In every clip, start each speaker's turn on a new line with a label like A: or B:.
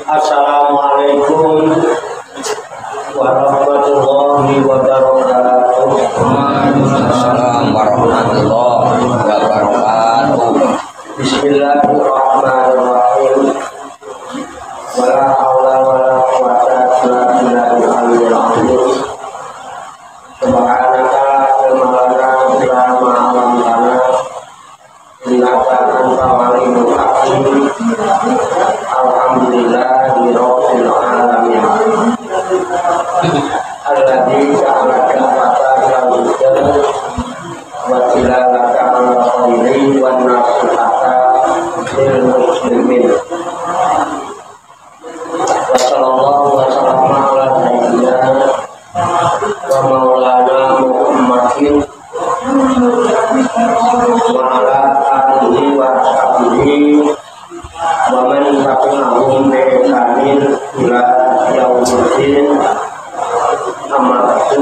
A: Assalamualaikum warahmatullahi wabarakatuh.
B: Waalaikumsalam warahmatullahi wabarakatuh.
A: Bismillahirrahmanirrahim. Wala haula wala quwwata illa billahil aliyyil azim. Subhanaka la ilaha illa anta innaka antal alimul hakim. Alhamdulillahi rabbil alamin. Alladzi ja'ala al-fata al-huda wa tilalata al-khairi wa nasihata lil muslimin. Wa sallallahu wa sallama ala sayyidina wa maulana Muhammadin wa ala alihi wa sahbihi wa man tabi'ahum bi ihsanin ila yaumil amma ba'du.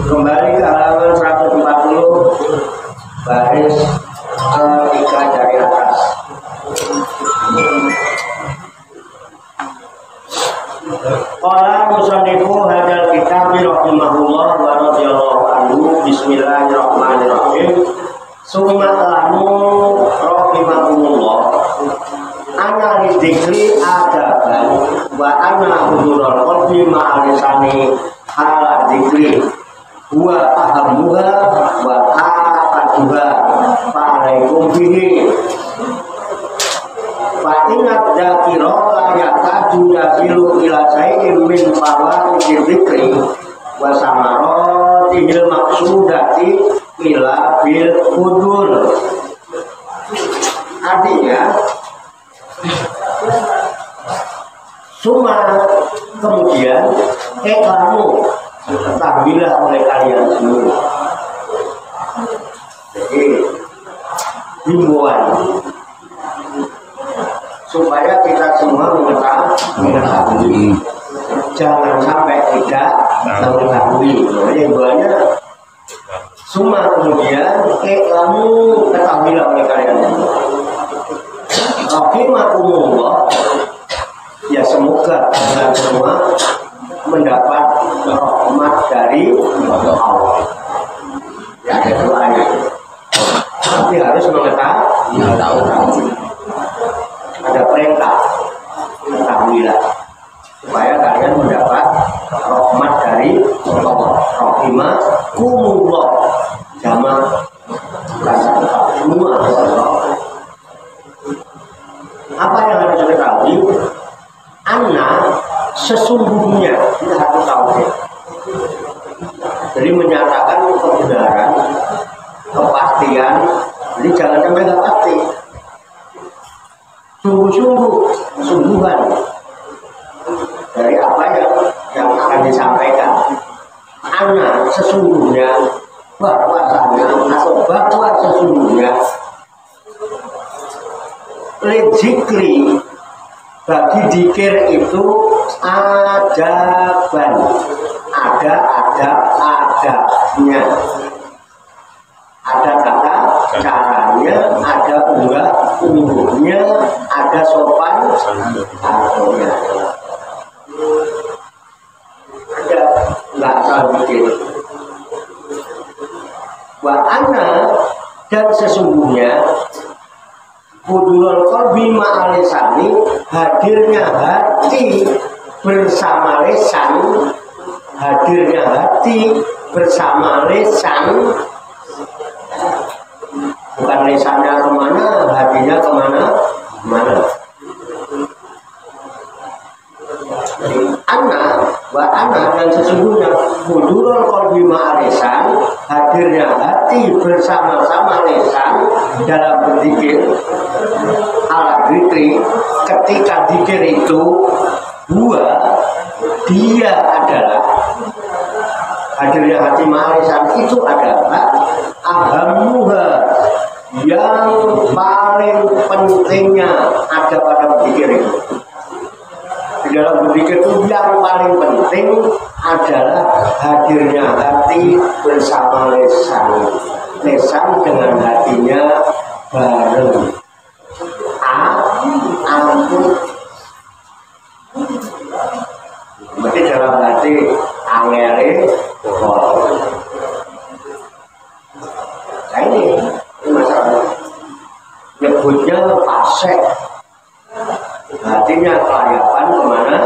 A: Kembali ke halaman 140 baris 3 dari atas. Qala musannifu hadzal kitab rahimahullah wa radhiyallahu anhu. Bismillahirrahmanirrahim. Summa lamu rahimahullah ana lidzikri adaban wa ana hudurul qalbi ma'alisani ala dzikri wa ahamuha wa aqaduha fa'alaikum bihi fa inna dzakira la yakadu yafilu ila shay'in min fawaidil dzikri wa samaratihil maqsudati ila bil hudur. Artinya Suma kemudian kamu ketahuilah oleh kalian semua. Jadi himbauan supaya kita semua mengetahui, jangan sampai tidak mengetahui. Jadi himbauannya Suma kemudian kamu ketahuilah oleh kalian semua. Rahimakumullah, ya semoga kalian semua mendapat rahmat dari Allah. Ya ada doanya. Tapi harus mengetahui. Ada perintah, ketahuilah supaya kalian mendapat rahmat dari Allah. Rahimakumullah, jamaah semua. Apa yang harus kita ketahui? Anna sesungguhnya, kita harus tahu ya. Jadi menyatakan kebenaran, kepastian. Jadi jangan sampai nggak pasti. Sungguhan dari apa yang akan disampaikan. Anna sesungguhnya, bahwa sesungguhnya lezikri bagi dikir itu adaban, ada adabnya, ada tata caranya, ada unggahnya, ada sopan santunnya. Ada nggak salah dikir. Wa anna, dan sesungguhnya hudurul qalbi ma'alisani, hadirnya hati bersama lesan, hadirnya hati bersama lesan, bukan lesannya kemana, hatinya kemana. Anak dan sesungguhnya hudurul qalbi ma'alisan, hadirnya hati bersama-sama lesan dalam berzikir. Ala dzikri, ketika zikir itu dia adalah hadirnya hati ma'alisan itu adalah ahamuha, yang paling pentingnya ada pada berzikir itu. Di dalam berzikir itu yang paling penting adalah hadirnya hati bersama lesan. Lesan dengan hatinya bareng. Aku fasik. Hatinya kelayapan kemana?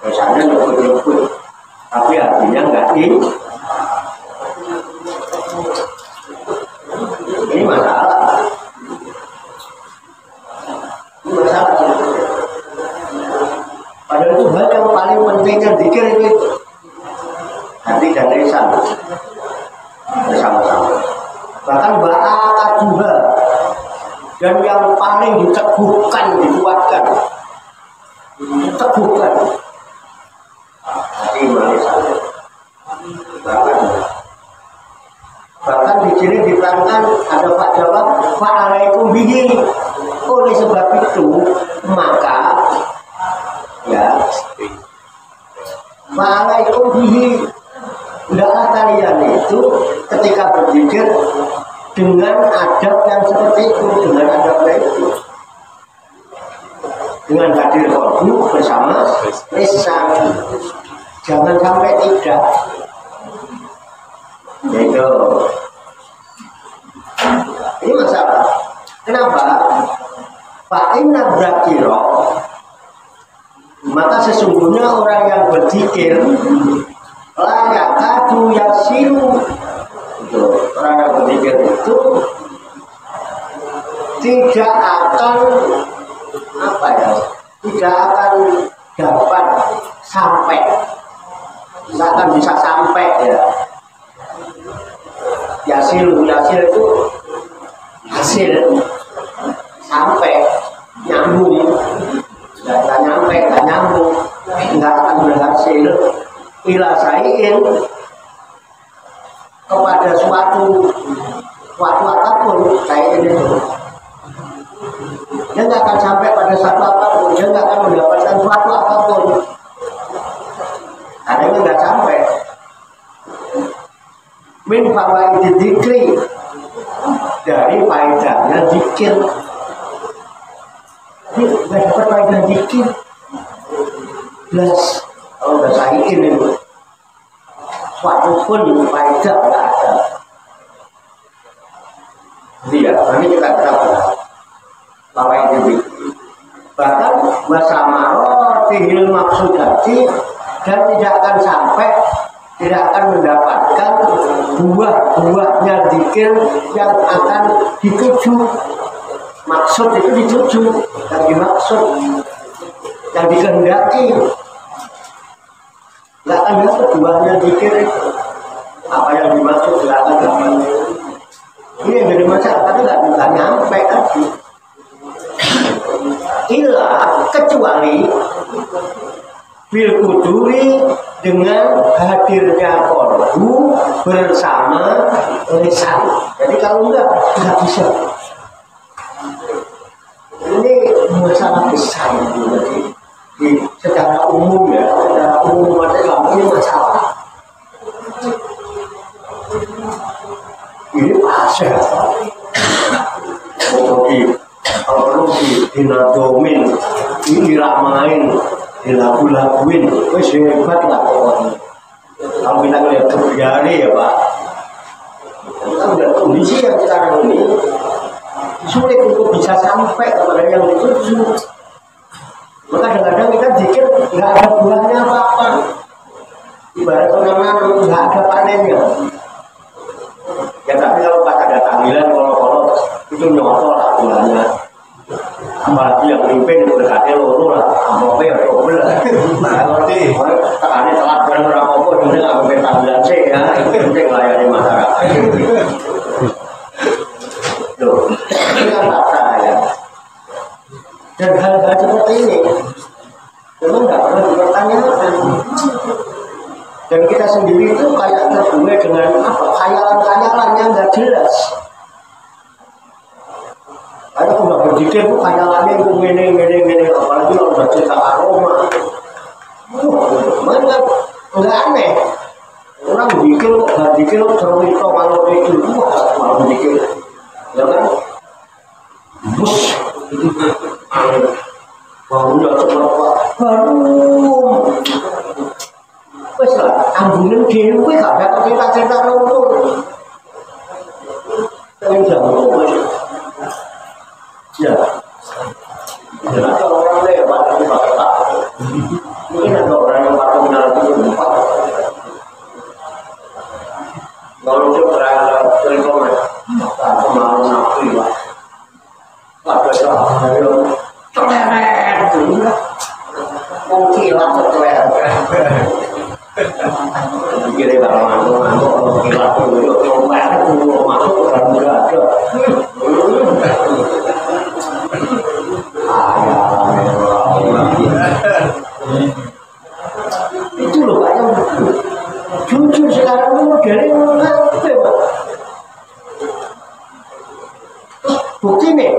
A: Biasanya nyebut-nyebut, tapi hatinya nggak ini. Ini masalah. Ini masalah. Padahal itu hal yang paling pentingnya zikir itu hati dan lisan bersama-sama. Bahkan bahasa juga dan yang paling diteguhkan, dikuatkan, diteguhkan hati lisan. Bahkan di sini diterangkan ada Pak jawab fa'alaikum bihi. Oleh sebab itu maka ya fa'alaikum bihi, hendaklah kalian itu ketika berzikir dengan adab yang seperti itu, dengan adab itu, dengan hadir qalbu bersama lisan. Jangan sampai tidak. Itu ini masalah. Kenapa? Fa inna dzakira, maka sesungguhnya orang yang berzikir la yakadu yasiru. Orang yang berzikir itu tidak akan apa ya? Tidak akan dapat sampai, tidak akan bisa sampai ya. Yasil itu hasil, sampai, nyambung, nggak nyampe, nggak nyambung, nggak akan berhasil. Ila sayin kepada suatu apapun kayak ini tuh, dia nggak akan sampai pada satu apapun, dia nggak akan mendapatkan suatu apapun, adanya nggak sampai. Min fawaid dzikri, dari faedahnya zikir. Ini nggak dapat faedah zikir. Belas kalau udah sayin itu, suatu pun faedah nggak ada. Iya, nanti kita tahu fawaid zikri. Bahkan wasamaro tihil maksudati, dan tidak akan sampai, tidak akan mendapatkan buah-buahnya zikir yang akan dituju. Maksud itu dituju, yang dimaksud, yang dikehendaki. Nggak akan dapat buahnya zikir itu. Apa yang dimaksud nggak akan dapat. Ini yang jadi masalah, tapi nggak nyampe tadi. Ila kecuali bil kuduri, dengan hadirnya qalbu bersama lisan. Jadi kalau enggak bisa. Ini masalah besar secara umum ya, secara umum Islam ini masalah. Ini pasir. Kalau perlu dinadomin, ini diramain, dilagu-laguin, wes hebat lah pokoknya. Kalau kita lihat kebiari ya Pak, kita lihat kondisi yang sekarang ini sulit untuk bisa sampai kepada yang dituju. Maka kadang-kadang kita zikir nggak ada buahnya apa-apa. Ibarat orang nggak ada panennya. Ya tapi kalau pas ada tahlilan kalau itu nyotol lah buahnya. Apalagi yang mimpin berkatnya loro lah, amplopnya ya double lah. Nah ngerti, tekannya telat dan orang apa juga nggak mimpin tahlilan sih ya, itu penting layani masyarakat. Loh, ini kan tak ya. Dan hal-hal seperti ini memang nggak pernah dipertanyakan. Dan kita sendiri itu kayak terbuai dengan apa? Khayalan-khayalan yang nggak jelas. Karena aku nggak berzikir tuh khayalannya itu gini, apalagi kalau udah cerita aroma. Mana nggak aneh. Orang berzikir kok nggak berzikir kok cerita kalau itu malah berzikir, ya kan? Bus, baunya seberapa harum. Wes lah, ambulan dewe gak ada cerita-cerita lumpur. Tapi jangan lupa kilat. Ada yang celeret dulu. Mau kilat celeret. Kira barang mantuk kilat dulu celeret dulu masuk dalam gada. Itu loh Pak yang jujur sekarang itu modelnya ngapain Pak? Bukti nih.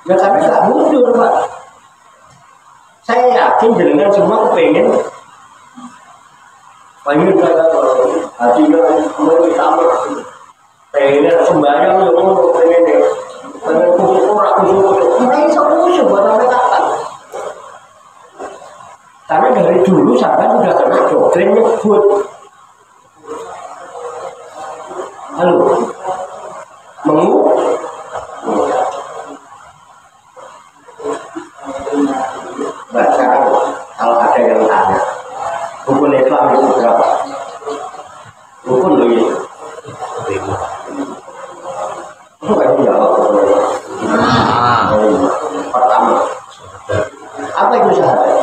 A: Ya kami nggak mundur Pak. Saya yakin jenengan semua kepengen pengen hatinya mulai sama. Pengen sembahyang ya mau pengen kumpul aku mulai semuanya buat apa tak? Karena dari dulu sampai sudah kena doktrin nyebut. Halo, baca kalau ada yang tanya rukun Islam itu berapa? Rukun loh ini. Bukan jawab. Pertama, apa itu syahadat?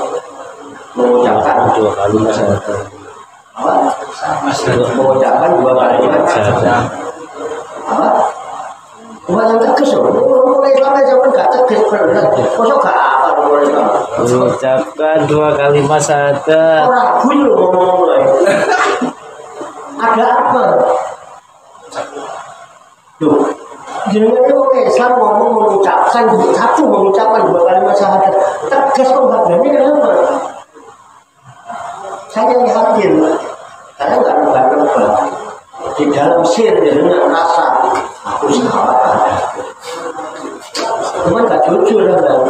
A: Mengucapkan 2 kali syahadat. Apa? Mengucapkan 2 kali syahadat. Apa? Bukan yang tegas loh. Rukun Islam aja pun gak tegas benar. Kosong gak apa rukun Islam?
C: Mengucapkan 2 kalimat syahadat.
A: Ragu loh ngomong mulai. Ada apa? Loh, jenengan itu Islam ngomong mengucapkan 2 kalimat syahadat. Tegas kok nggak berani kenapa? Saya yakin, saya nggak nebak-nebak. Di dalam sir jenengan rasa aku salah. Cuma nggak jujur kan?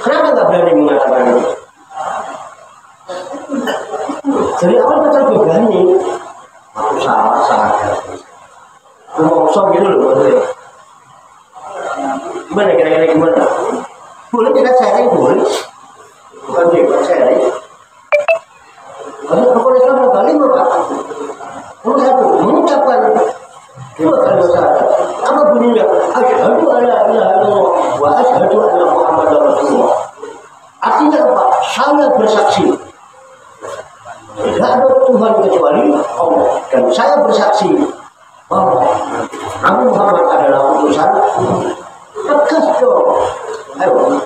A: Kenapa nggak berani mengatakan itu? Dari awal kita berani. Aku salah. Ngomong gitu loh, gimana kira-kira gimana? Boleh kita sharing boleh, bukan juga sharing. Kalau rukun Islam berapa 5 Pak? Nomor 1 mengucapkan 2 kalimat syahadat. Apa bunyinya? Asyhadu an la ilaha illallah wa asyhadu anna Muhammadar Rasulullah. Artinya apa? Saya bersaksi tidak ada Tuhan kecuali Allah dan saya bersaksi bahwa Nabi Muhammad adalah utusan. Tegas dong. Ayo.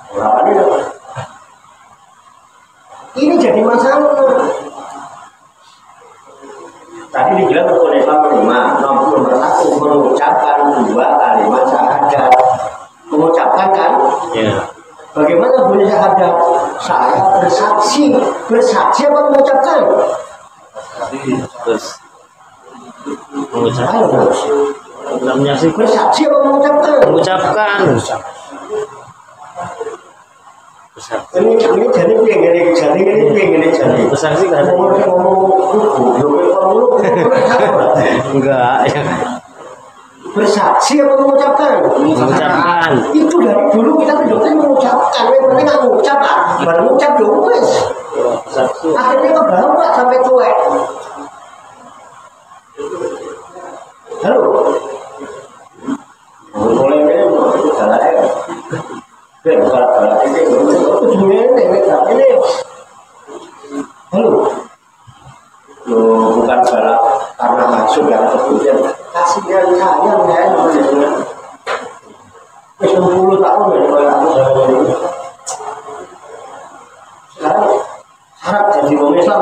A: Berapa ini? Ini jadi masalah. Tadi dibilang rukun Islam 5, nomor 1 mengucapkan 2 kalimat syahadat. Mengucapkan kan? Ya. Bagaimana bunyi syahadat? Saya bersaksi. Bersaksi apa mengucapkan?
C: Mengucapkan.
A: Bersaksi apa mengucapkan?
C: Mengucapkan.
A: Ini jadi
C: bersaksi kan? Enggak.
A: Bersaksi apa mengucapkan?
C: Mengucapkan.
A: Itu dari dulu kita doktrin mengucapkan. Mereka nggak mengucap, baru mengucap dulu guys. Akhirnya kebawa sampai cuek. Halo. Mulai itu salah ya. Kalau ini halo. Loh, bukan salah karena maksud yang kemudian kasihan sayang ya. Wis 60 tahun ya aku ini. Sekarang syarat jadi orang Islam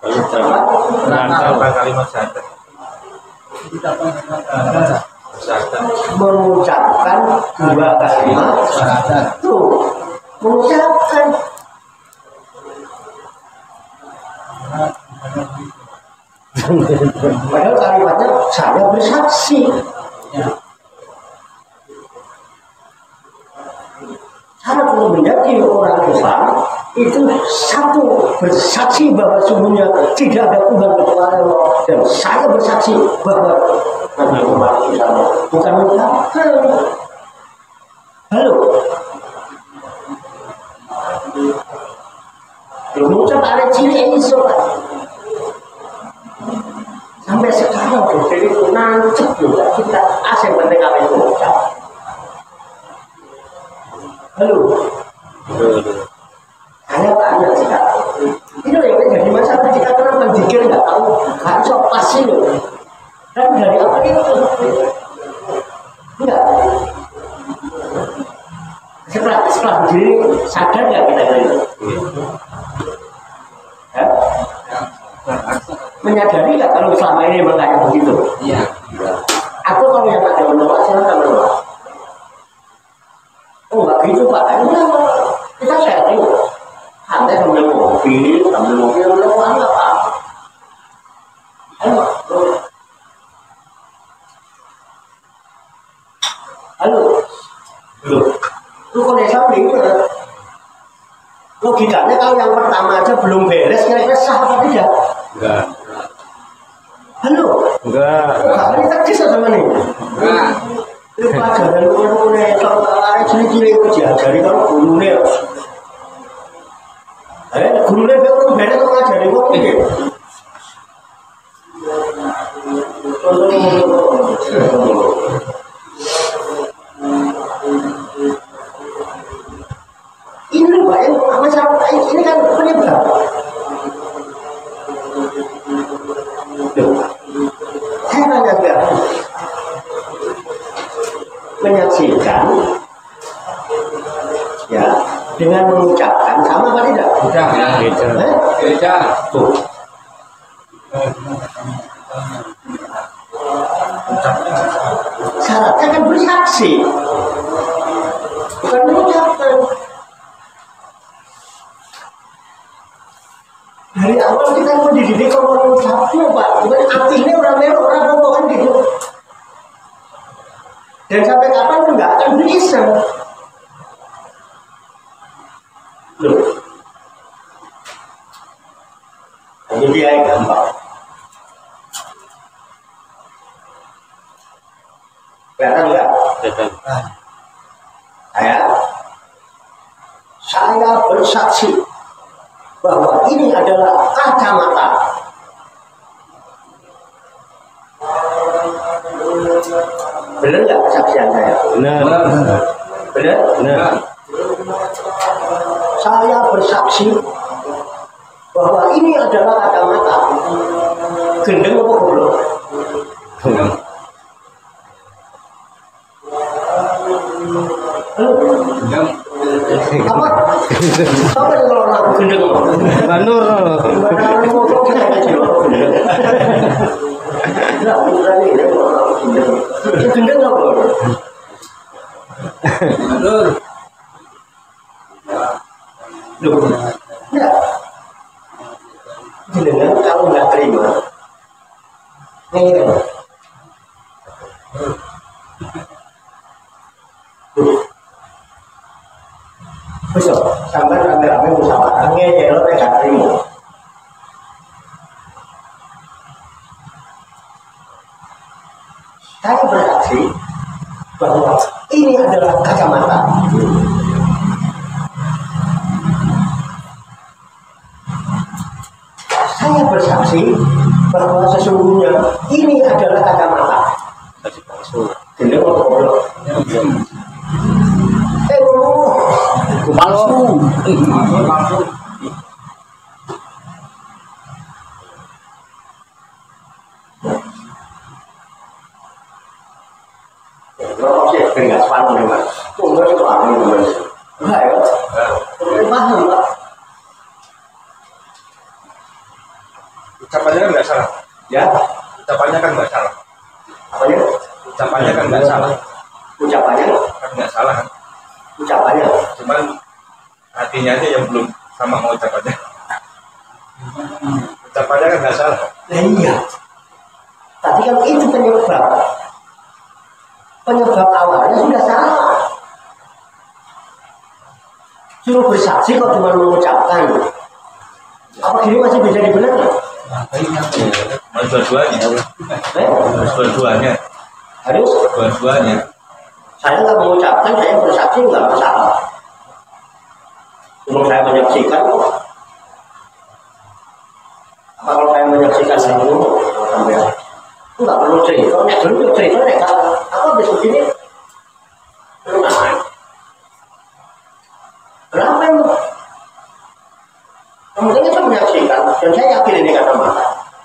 C: Berakal kalimat syahadat.
A: Mengucapkan 2 kalimat syahadat. Tuh, mengucapkan. Padahal kalimatnya saya bersaksi. Syarat untuk menjadi orang Islam itu 1 bersaksi bahwa sungguhnya tidak ada Tuhan kecuali Allah dan saya bersaksi bahwa Nabi Muhammad bukan mengucapkan. Halo, cilik iso Pak. Sampai sekarang dosen itu nancep juga kita asing penting apa itu ucap. Halo. Saya tanya sekarang. Ini yang menjadi masalah kita kenapa pikir nggak tahu nggak bisa pasti loh. Dan dari apa itu? Enggak. Setelah berdiri sadar nggak kita itu? Ya? Menyadari nggak kalau selama ini memang kayak begitu?
B: Iya.
A: Atau kalau yang ada menolak silakan menolak. Oh nggak gitu Pak, ini kita sharing. Anda sambil mobil menolak apa? Halo, lu kondisi ini logikanya kalau yang pertama aja belum beres, kira-kira sah apa tidak?
C: Enggak.
A: Halo,
C: Enggak.
A: ini teknis sama nih. Itu pelajaran guru-gurunya kalau ada cilik-cilik itu diajari kalau gurunya. Gurunya belum beres kalau ngajari kok ini. Ini loh Pak, yang masalah ini kan penyebab. Saya tanya enggak menyaksikan ya dengan mengucapkan sama apa tidak?
B: Beda.
A: Tuh. Syaratnya kan bersaksi, bukan mengucapkan. Dari awal kita mau dididik kalau mengucapkan Pak, bukan artinya orang merah orang ngomong kan gitu. Dan sampai kapan pun nggak akan bisa. Loh, ini dia yang gampang. Kelihatan nggak? Saya bersaksi bahwa ini adalah kacamata. Benar nggak kesaksian saya?
C: Benar.
A: Benar?
C: Benar.
A: Saya bersaksi bahwa ini adalah kacamata. Gendeng apa goblok? Apa? Apa yang kalau aku gendeng?
C: Manur.
A: Enggak, berani ya kalau aku gendeng. Gendeng apa?
B: Betul.
A: Loh, enggak. Jenengan kalau nggak terima, ngeyel. Besok, sampai rame-rame musyawarah ngeyel, nggak terima. Saya bersaksi bahwa ini adalah kacamata. Saya bersaksi bahwa sesungguhnya ini adalah kacamata. Gendeng atau goblok? Palsu. Berapa sih? Enggak sepatu nih Mas. Tunggu itu apa nih Mas? Enggak ya? Paham Pak.
D: Ucapannya kan nggak salah.
A: Ya,
D: Ucapannya kan nggak salah.
A: apanya?
D: Ucapannya kan nggak salah.
A: Ucapannya,
D: Kan nggak salah kan.
A: ucapannya.
D: Cuman hatinya aja yang belum sama mau ucapannya. Ucapannya kan nggak salah.
A: Nah iya. Tapi kan itu penyebab. Penyebab awalnya sudah salah. Suruh bersaksi kok cuma mengucapkan. Apa gini masih bisa dibenarkan?
D: Harus dua-duanya. Harus dua-duanya.
A: Harus.
D: Dua-duanya.
A: Saya nggak mengucapkan, saya bersaksi nggak masalah. Cuma saya menyaksikan kok. perlu cerita, nek dulu cerita nek aku habis begini. Kenapa itu? Kemudian kita menyaksikan, dan saya yakin ini kata-kata.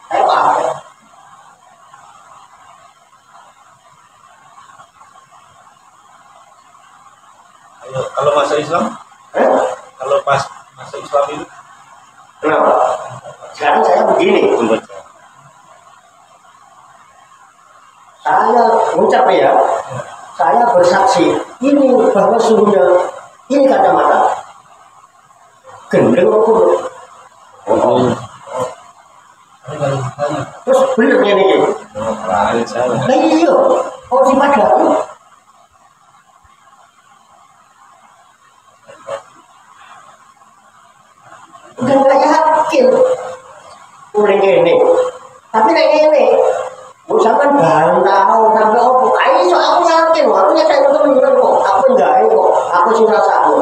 A: Saya pakai.
D: Ayo, kalau masa Islam? Kalau pas masa Islam itu?
A: Kenapa? Sekarang saya begini. Saya mengucap ya, saya bersaksi ini bahwa sungguhnya ini kacamata gendeng aku. Terus bener ini. Nah iya, oh si padahal. Udah nggak yakin, udah gini. Tapi kayak gini. Usahakan bantau sampai opo. Ayo aku yakin, aku nyata teman-teman kok. Aku enggak kok. Aku sih rasa aku.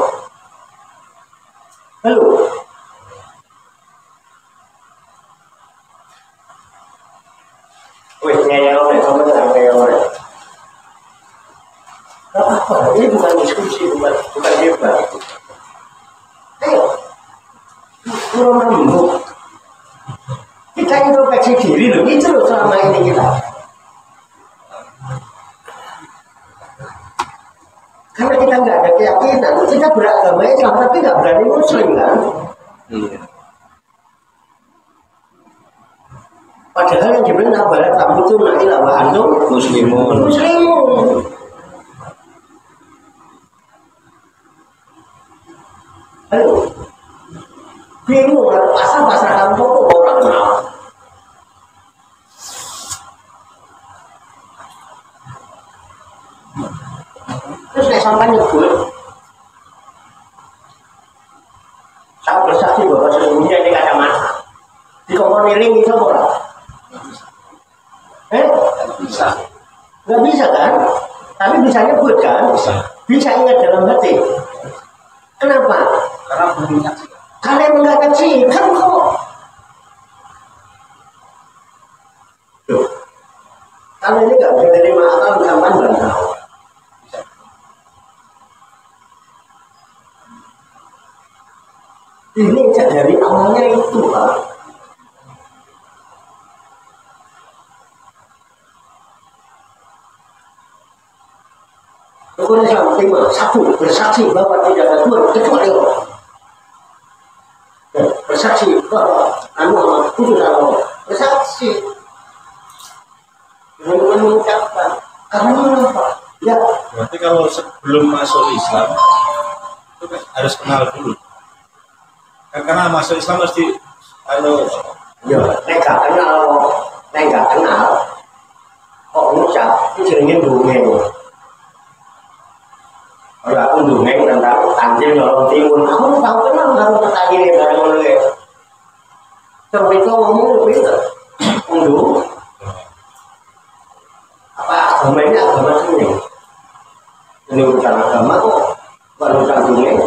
A: Halo. Wih, ngeyel oleh kamu nggak ngeyel oleh. Gak apa-apa. Ini bukan diskusi, bukan debat. Ayo, turun rembuk. Kita introspeksi diri loh, itu loh selama ini kita. Karena kita nggak ada keyakinan, kita beragama Islam tapi nggak berani Muslim kan? Iya. Padahal yang dibilang barat kamu itu naila wa antum muslimun. Muslimun. Halo. Bingung pasar kamu kok orang kenal. Terus saya sampai nyebut, saya bersaksi bahwa sesungguhnya ini kacamata. Di komponeering itu apa? Bisa. Nggak bisa kan? Tapi bisa nyebut kan? Bisa ingat dalam hati. Kenapa?
B: Karena belum nyaksikan.
A: Kalian enggak kecil kan kok. Tuh. Kalau ini nggak bisa terima akal sampai bantau. Ini dari awalnya itu Pak. Pokoknya sama terima satu bersaksi bahwa tidak ada Tuhan kecuali Allah. Bersaksi bahwa anu khusus Allah. Bersaksi dengan mengucapkan karena apa? Ya.
D: Berarti kalau sebelum masuk Islam itu kan harus kenal dulu. Kan karena masuk Islam mesti
A: ya, nek gak kenal kok ngucap itu jenenge dongeng. Kalau aku dongeng tentang Tanjil Nyolong Timun, aku tahu kenal harus ketagih bareng ngono ya. Terus itu ngomong lebih unduh apa agama ini agama sini. Ini urusan agama kok, bukan urusan dongeng.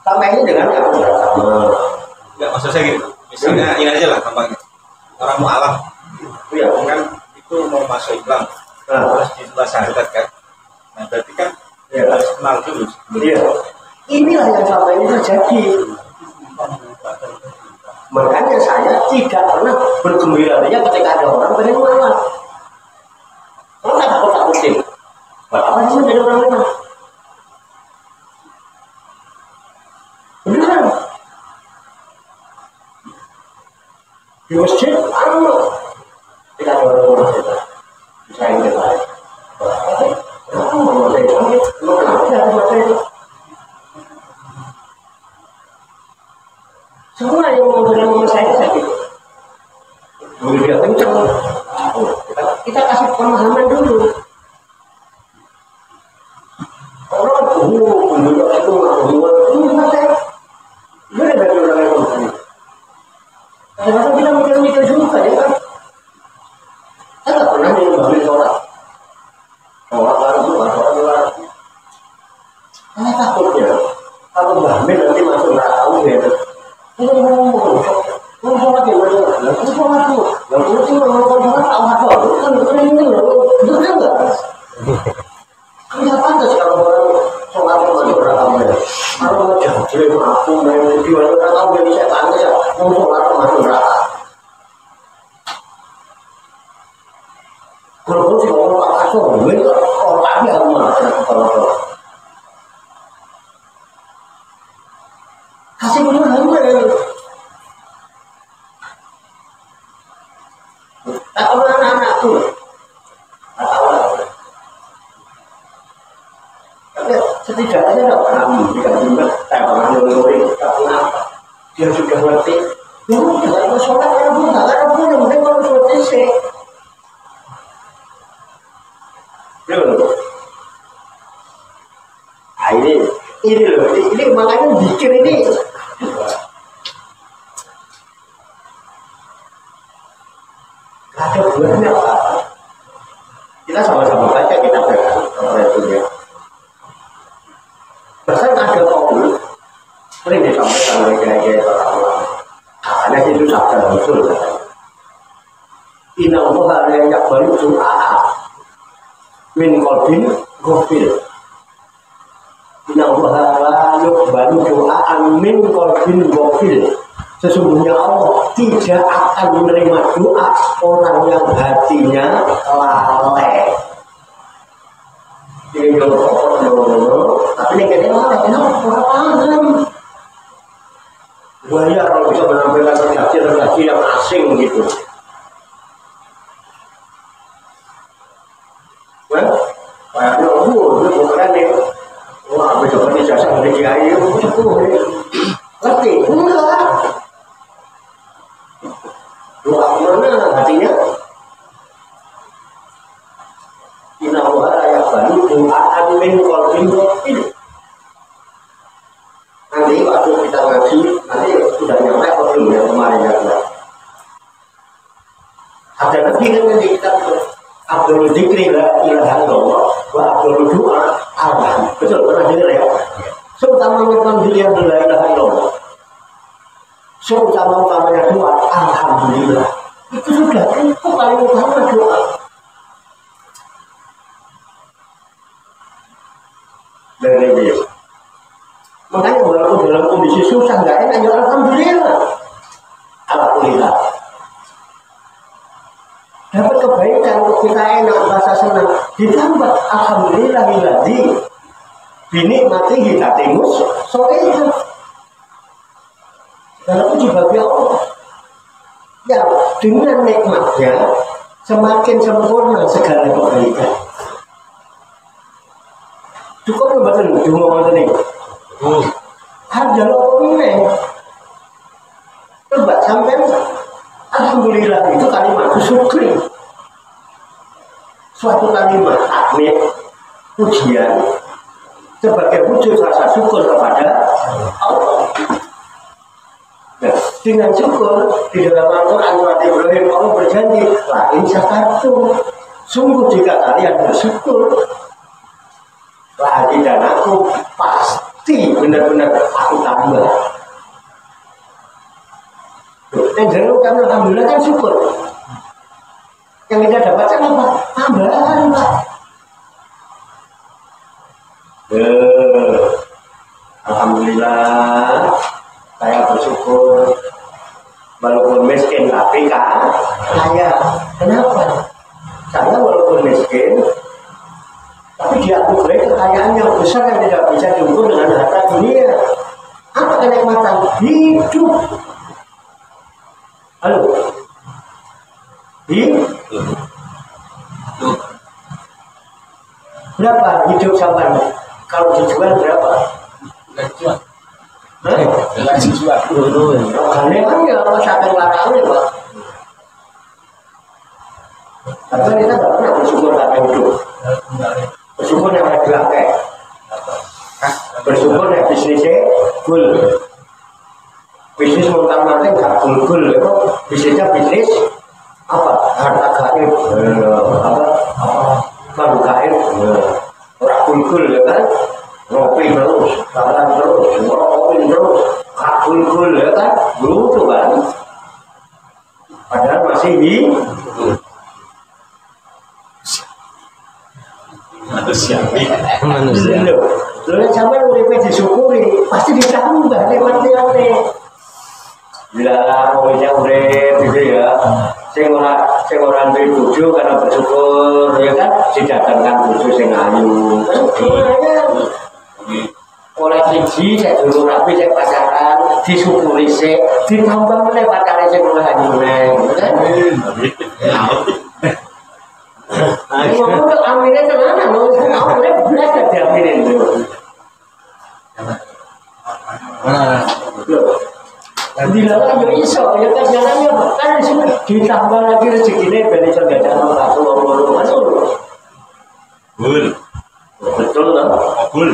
A: Sampai ini dengan yang sama.
D: Enggak, maksud saya gitu. Misalnya ini aja lah gampangnya. Orang mu'alaf.
A: Iya,
D: Kan itu mau masuk Islam. Terus di sebelah syahadat kan. Nah, berarti kan harus kenal dulu.
A: iya. Inilah yang selama ini terjadi. Makanya saya tidak pernah bergembira ketika ada orang pengen mu'alaf. Kalau tak takut-takutin. Apa sih menjadi orang mu'alaf? Beneran di masjid tidak ada orang kita bisa yang kita semua yang ngomong saya gitu dia kencang kita kasih pemahaman dulu orang menunjuk itu gimana bagi orang yang ngomong? Kadang-kadang kita mikir-mikir juga ya kan? Saya nggak pernah nyumbangin sholat. Sholat baru, sholat luar. Saya takut ya. Lalu itu orang awal kan ini loh, betul nggak? Tidak pantas kalau orang sholat itu orang ramai. Kalau jauh dari aku main di luar orang tahu jadi saya tanya ya, mau sholat masuk neraka. Kalau sih orang tak masuk, ini orang dia rumah kalau kasih punya hamil. Tak tahu anak-anakku. Setidaknya tidak pernah memberikan juga pernah melalui apa dia sudah ngerti jangan sholat karena pun yang penting kalau sholat sih ini loh ini makanya bikin ini ada buahnya apa kita sama-sama baca kita apa itu ya. Bahkan ada kaum sering disampaikan oleh kiai-kiai para ulama. Karena itu sabda Rasul. Inna Allah la yaqbalu du'a min qalbin ghafil. Inna Allah la yaqbalu du'a min qalbin ghafil. Sesungguhnya Allah tidak akan menerima doa orang yang hatinya lalai. Ini tapi ini kayaknya kenapa paham? Buaya kalau bisa menampilkan redaksi yang asing gitu. Kayaknya itu bukan nih. Wah, besok ini jasa dari kiai itu ngerti? Enggak. Doa mana hatinya? Inna Allah ya baru doaan min qalbin ghafil. Nanti waktu kita ngaji nanti sudah nyampe atau belum yang kemarin ya. Ada lagi kan yang kita Abdul Dzikri la ilaha illallah wa Abdul Doa Allah. Betul pernah dengar ya? Seutamanya dia la ilaha illallah. Seutamanya doa alhamdulillah. Itu sudah itu paling utama doa. Dari dia. Makanya walaupun dalam kondisi susah nggak enak, ya alhamdulillah. Alhamdulillah. Dapat kebaikan kita enak, rasa senang. Ditambah alhamdulillah hiladi. Binikmati hidatimus soalnya. Dan itu juga Allah. Ya dengan nikmatnya semakin sempurna segala kebaikan. Cukup betul, cuma macam ni. Harga lopongnya. Coba sampai alhamdulillah itu kalimat syukur. Suatu kalimat takmir, pujian sebagai wujud rasa syukur kepada Allah. Nah, dengan syukur di dalam Al-Quran Nabi Ibrahim Allah berjanji, la in syakartum, sungguh jika kalian bersyukur. Lagi dan aku pasti benar-benar aku tambah. Dan jangan kami alhamdulillah kan syukur. Yang kita dapatkan apa? Tambahan Pak. Alhamdulillah saya bersyukur walaupun miskin tapi kaya. Kenapa? Saya walaupun miskin tapi dia mempunyai kekayaan yang besar yang tidak bisa diukur dengan harta dunia. Apa kenikmatan hidup? Halo? Berapa hidup sampai? Kalau dijual berapa?
B: Dijual.
A: Dijual. Karena kan ya kalau sampai larangan Pak. Tapi kita tidak pernah bersyukur karena hidup. Bersyukur yang ada dilakai. Bersyukur yang bisnisnya full. Bisnis mentang-mentang gak full itu bisnisnya bisnis apa? Harta gaib, baru gaib, orang full ya kan? Ngopi terus, jalan terus, ngopi terus, gak full ya kan? Lucu kan? Padahal masih
D: manusia.
C: Manusia.
A: Lalu sampai uripnya disyukuri, pasti ditambah nikmat-nikmatnya. Bila pokoknya urip gitu ya, sing ora duwe bojo karena bersyukur ya kan didatangkan bojo sing ayu. Oleh siji sik dulu rapi sik pacaran disyukuri sik ditambah meneh pacare sing luwih ayu meneh kan. Ngomong amine tenan lho, amine belas dadi amine. Dilarang ya iso, ya kan jalannya kan di sini ditambah lagi rezekinya ben iso dadak satu loro kan lho.
D: Bul.
A: Betul kan?
D: Bul.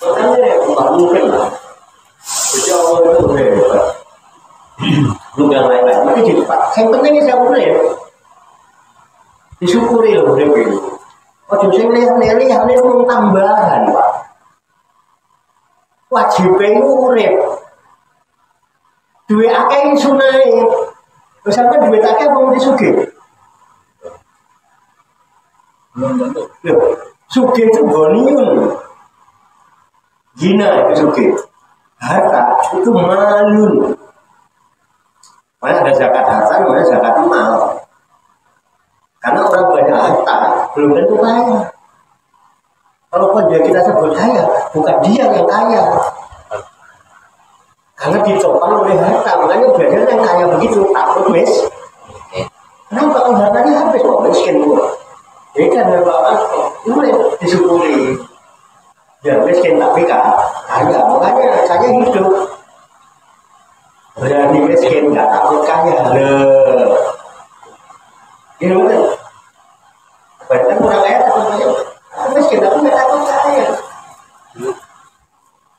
A: Makanya nggak mungkin lah. Jadi Allah itu hebat. Belum yang lain-lain, tapi jadi Pak. Yang pentingnya saya boleh disyukuri loh, Dewi. Oh, jadi lihat-lihat ini pun tambahan, Pak. Wajibnya itu urip. Duit akeh sunai. Terus sampai duit akeh mau disugih. Sugih itu boniun. Gina itu sugih. Harta itu malun. Mana ada zakat harta, mana zakat mal. Karena orang banyak harta belum tentu kaya. Kalaupun dia kita sebut kaya, bukan dia yang kaya. Karena ditopang oleh harta, makanya badan yang kaya begitu takut mis. Kenapa kalau hartanya habis kok miskin pula? Jadi kan bapak mulai disyukuri. Dia miskin tapi kaya, makanya saya hidup. Berani miskin, nggak takut kaya. Gimana? Badan orang kaya takut kaya. Miskin tapi nggak takut kaya.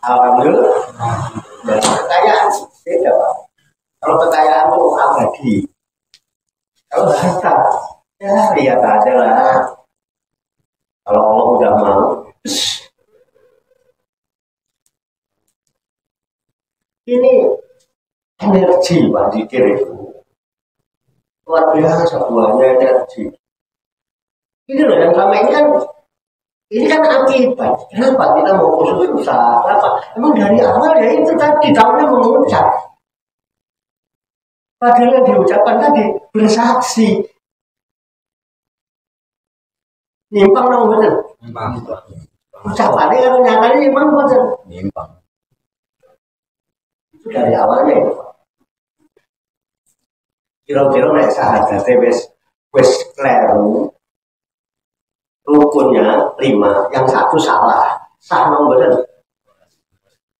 A: Alhamdulillah. Dan kekayaan beda Pak. Kalau kekayaan itu abadi. Kalau harta, ya lihat aja lah. Kalau Allah udah mau, ini energi Pak Dikir itu luar biasa buahnya energi. Ini loh yang sama ini kan akibat. Kenapa kita mau khusus susah? Kenapa? Emang dari awal ya itu tadi tahunnya mengucap. Padahal yang diucapkan tadi bersaksi. Nyimpang dong bener. Ucapannya kalau nyatanya nyimpang bener.
B: Nyimpang.
A: Itu dari awalnya itu. Kira-kira nek sahadatnya wes kleru. Rukunnya 5, yang 1 salah. Sah nomor bener.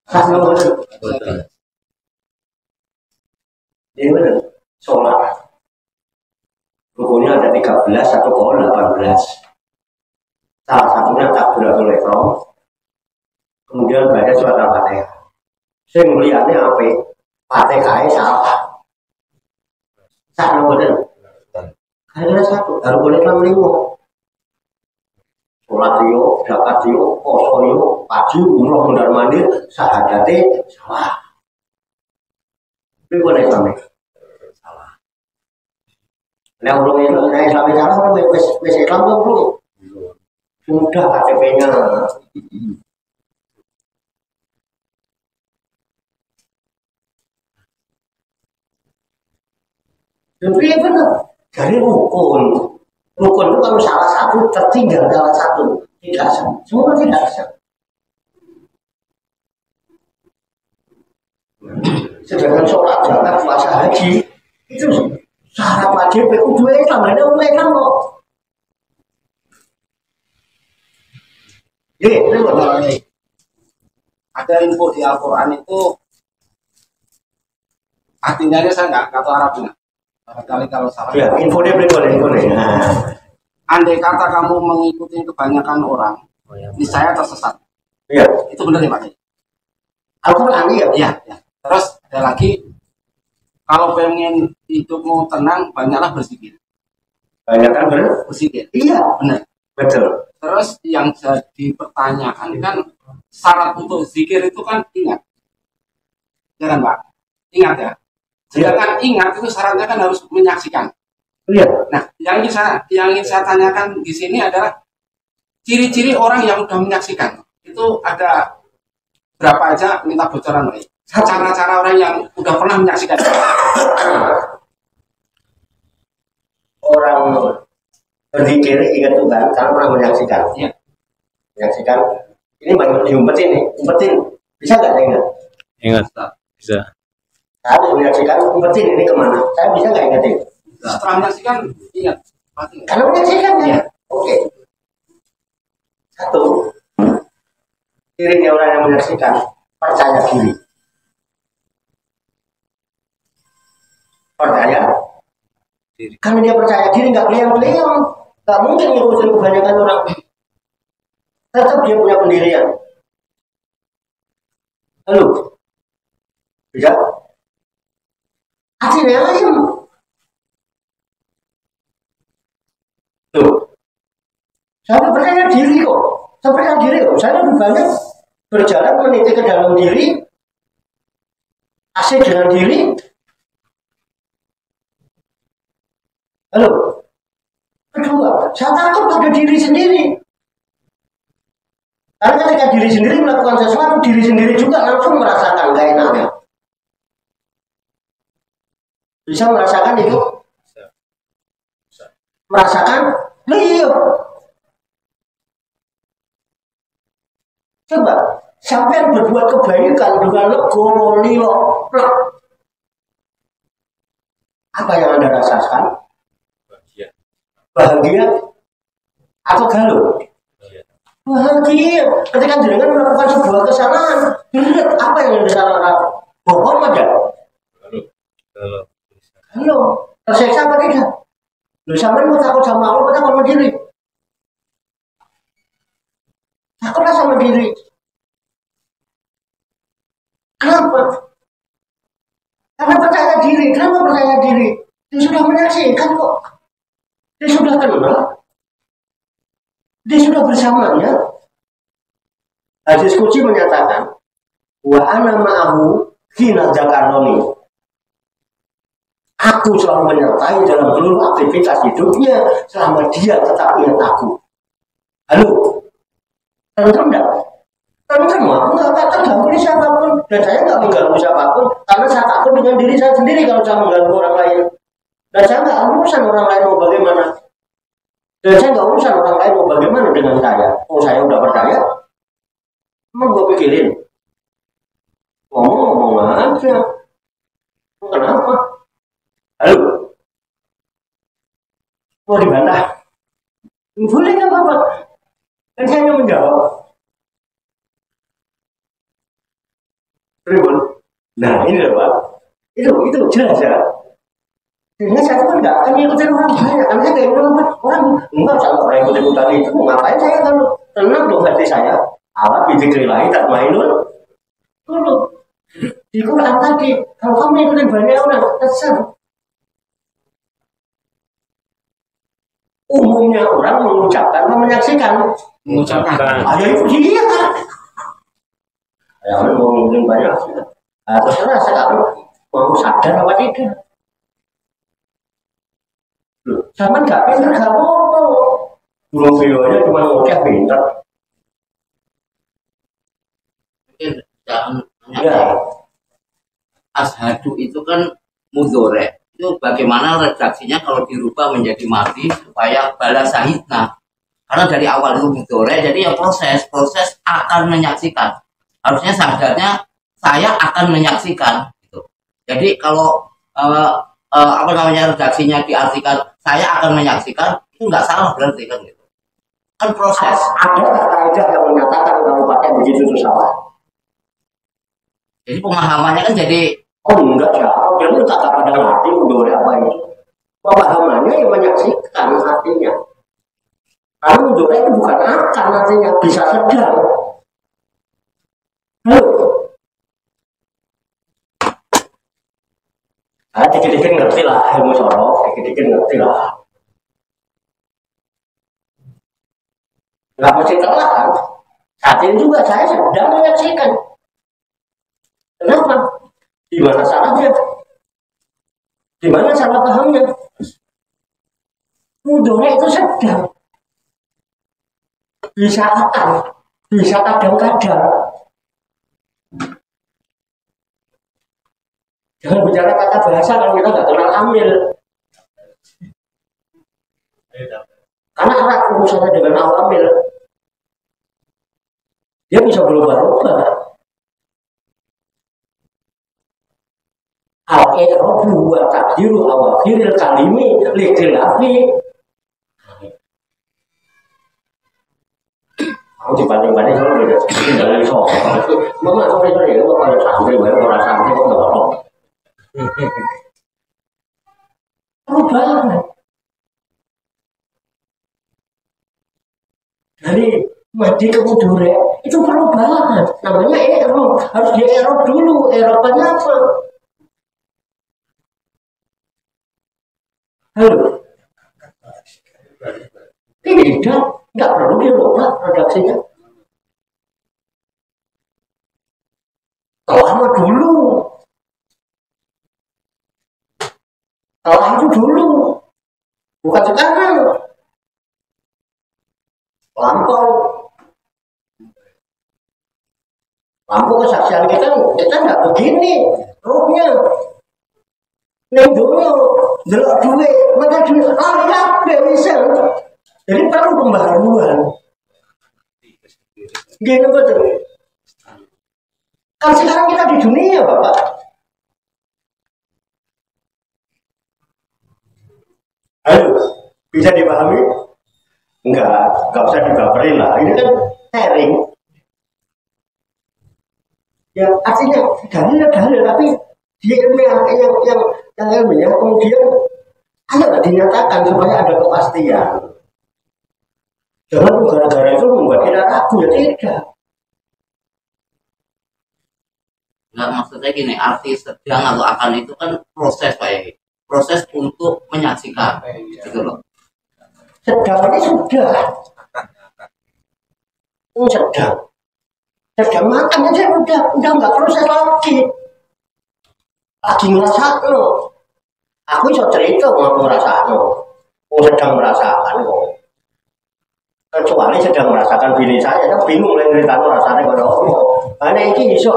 A: Sah nomor bener. Ini bener. Sholat. Rukunnya ada 13, 1 kol 18. Salah satunya takbiratul ihram. Kemudian baca surat Al-Fatihah. Saya melihatnya apa? Fatihahnya salah. Sah nomor bener. Karena 1, harus boleh 5. Sholat yo, zakat yo, poso yo, haji, umroh, mondar mandir, sahadate salah. Tapi boleh sampai salah. Nah orang itu saya sampai salah, wes Islam tuh bro. Sudah KTP-nya. Tapi benar, dari rukun. Rukun itu kalau salah satu tertinggal salah satu tidak sah, semua tidak sah. Sedangkan sholat, zakat, puasa, haji itu syarat wajib itu Islam, ada Islam kok.
E: Ada info di Al-Quran itu artinya saya nggak tahu Arabnya. Barangkali kalau salah.
A: Ya, info dia boleh. Nah.
E: Andai kata kamu mengikuti kebanyakan orang, niscaya tersesat.
A: Iya.
E: Itu benar ya Pak?
A: Al-Quran iya.
E: Iya. Terus ada lagi, kalau pengen hidupmu tenang, banyaklah berzikir.
A: Banyakkan
E: berzikir.
A: Iya,
E: benar.
A: Betul.
E: Terus yang jadi pertanyaan kan syarat untuk zikir itu kan ingat. Ya kan Pak? Ingat ya. Sedangkan ingat itu syaratnya kan harus menyaksikan.
A: Iya.
E: Nah, yang ingin saya tanyakan di sini adalah ciri-ciri orang yang sudah menyaksikan. Itu ada berapa aja, minta bocoran Pak? Cara-cara orang yang udah pernah menyaksikan.
A: Orang berzikir ingat Tuhan karena pernah menyaksikan.
E: Iya.
A: Menyaksikan. Ini banyak diumpetin nih, umpetin. Bisa nggak saya ingat?
C: Ingat, bisa.
A: Saya habis menyaksikan, umpetin ini kemana? Saya bisa nggak ingetin?
E: Setelah menyaksikan, ingat. Pasti ingat.
A: Karena menyaksikan ya.
E: Iya.
A: Oke. Satu, cirinya orang yang menyaksikan percaya diri. Percaya diri. Karena dia percaya diri nggak beliau-beliau, nggak mungkin ngikutin kebanyakan orang. Tetap dia punya pendirian. Halo, bisa? Hatinya ayam. Tuh, saya percaya diri kok. Saya percaya diri kok. Saya lebih banyak berjalan meniti ke dalam diri, asik dengan diri. Halo. Kedua, saya takut pada diri sendiri. Karena ketika diri sendiri melakukan sesuatu, diri sendiri juga langsung merasakan gak enaknya. Bisa merasakan itu? Merasakan? Iya. Coba, sampai berbuat kebaikan dengan legowo, lilo, apa yang Anda rasakan? Bahagia atau galau? Bahagia. Ketika jenengan melakukan sebuah kesalahan, lihat apa yang Anda lakukan? Bohong aja. Halo, tersiksa apa tidak? Lu sampai mau takut sama Allah, atau takut sama diri? Takutlah sama diri. Kenapa? Karena percaya diri. Kenapa percaya diri? Dia sudah menyaksikan kok. Dia sudah kenal. Dia sudah bersamanya. Hadis Qudsi menyatakan, wa ana ma'ahu hina dzakaroni. Aku selalu menyertai dalam seluruh aktivitas hidupnya selama dia tetap ingat aku. Halo, tentu enggak? Tentu enggak terganggu siapapun. Dan saya enggak mengganggu siapapun karena saya takut dengan diri saya sendiri kalau saya mengganggu orang lain. Dan saya enggak urusan orang lain mau bagaimana. Dan saya enggak urusan orang lain mau bagaimana dengan saya. Oh, saya udah percaya. Emang gue pikirin. Ngomong-ngomong aja. Kenapa? Halo, mau dibantah? Boleh nggak apa-apa? Dan saya hanya menjawab. Ribut. Nah ini loh Pak. Itu jelas ya. Dengan saya kan nggak akan ngikutin orang banyak. Karena saya kayak orang enggak sama orang ikut-ikutan itu. Mau ngapain saya kalau tenang dong hati saya. Allah bidzikrillah tak mainun. Dulu di Quran tadi kalau kamu ikutin banyak orang kesal. Umumnya orang mengucapkan atau menyaksikan?
E: Mengucapkan.
A: Ada itu dia kan? Ya orang mau ngomongin banyak. Terserah sekarang mau sadar apa tidak? Loh, sama nggak pinter nggak apa-apa. Belum videonya cuma ngoceh pinter.
B: Mungkin jangan
A: Ya.
B: Ashadu itu kan mudhore. Itu bagaimana redaksinya kalau dirubah menjadi mati supaya bala sahidna. Karena dari awal itu mudhore, jadi ya proses akan menyaksikan. Harusnya sadarnya saya akan menyaksikan. Gitu. Jadi kalau redaksinya diartikan saya akan menyaksikan, itu nggak salah berarti kan gitu. Kan proses.
A: Ada kaidah yang menyatakan kalau pakai begitu itu salah.
B: Jadi pemahamannya kan jadi
A: Oh enggak ya, dia itu tak pada hati mudore apa itu. Pemahamannya yang menyaksikan artinya. Karena mudore itu bukan akan artinya, bisa sedang. Dikit-dikit ngerti lah ilmu sorok, dikit-dikit ngerti lah. Nggak mesti telat kan? Saat ini juga saya sedang menyaksikan. Kenapa? Di mana salahnya? Di mana salah pahamnya? Mudore itu sedang. Bisa akan, bisa kadang-kadang. Jangan bicara kata bahasa kalau kita nggak kenal amil. Karena erat urusannya dengan awamil. Dia bisa berubah-ubah. Al-i'rabu wa taqdiru awakhiril kalimi liqilafi. Aku dibanding-banding sama beda. Tidak lagi soal. Mama sore-sore itu kalau santri, orang santri kok nggak ngomong. Perubahan. Dari madi ke mudore itu perubahan. Namanya i'rab. Harus di i'rab dulu. I'rabannya apa? Halo. Tidak, nggak perlu dirubah redaksinya. Lama dulu. Lama itu dulu. Bukan sekarang. Lampau. Lampau kesaksian kita nggak begini. Rohnya. Nih dulu, delok duit, maka duit, ya bisa. Jadi perlu pembaharuan. Gini betul. Kan sekarang kita di dunia, Bapak. Ayo, bisa dipahami? Enggak usah dibaperin lah. Ini kan sharing. Ya artinya dalil, tapi dia ilmiah yang ilmiah kemudian ayolah dinyatakan supaya ada kepastian. Jangan gara-gara itu membuat kita ragu, ya tidak.
B: Enggak, maksudnya gini, arti sedang atau akan itu kan proses Pak Yai. Proses untuk menyaksikan gitu loh.
A: Sedang ini sudah. Sedang makan aja udah nggak proses lagi ngerasa lo. Aku bisa cerita mau ngerasa lo. Sedang merasakan kok. Kecuali sedang merasakan bini saya bingung lah cerita rasanya kalau karena ini iso.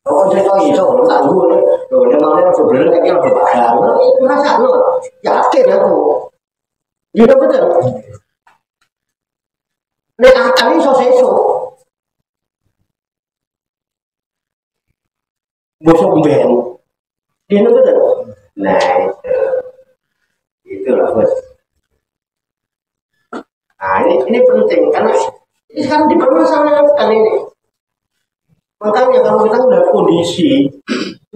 A: Kalau cerita iso, tangguh nih. Dia mau sebenarnya kayak berbadan. Merasa lo, yakin aku. Gitu betul. Nek akan iso sesuk. Bosok ben. Dia betul. Nah itulah bos. Nah ini penting karena ini sekarang dipermasalahkan ini. Makanya kalau kita udah kondisi,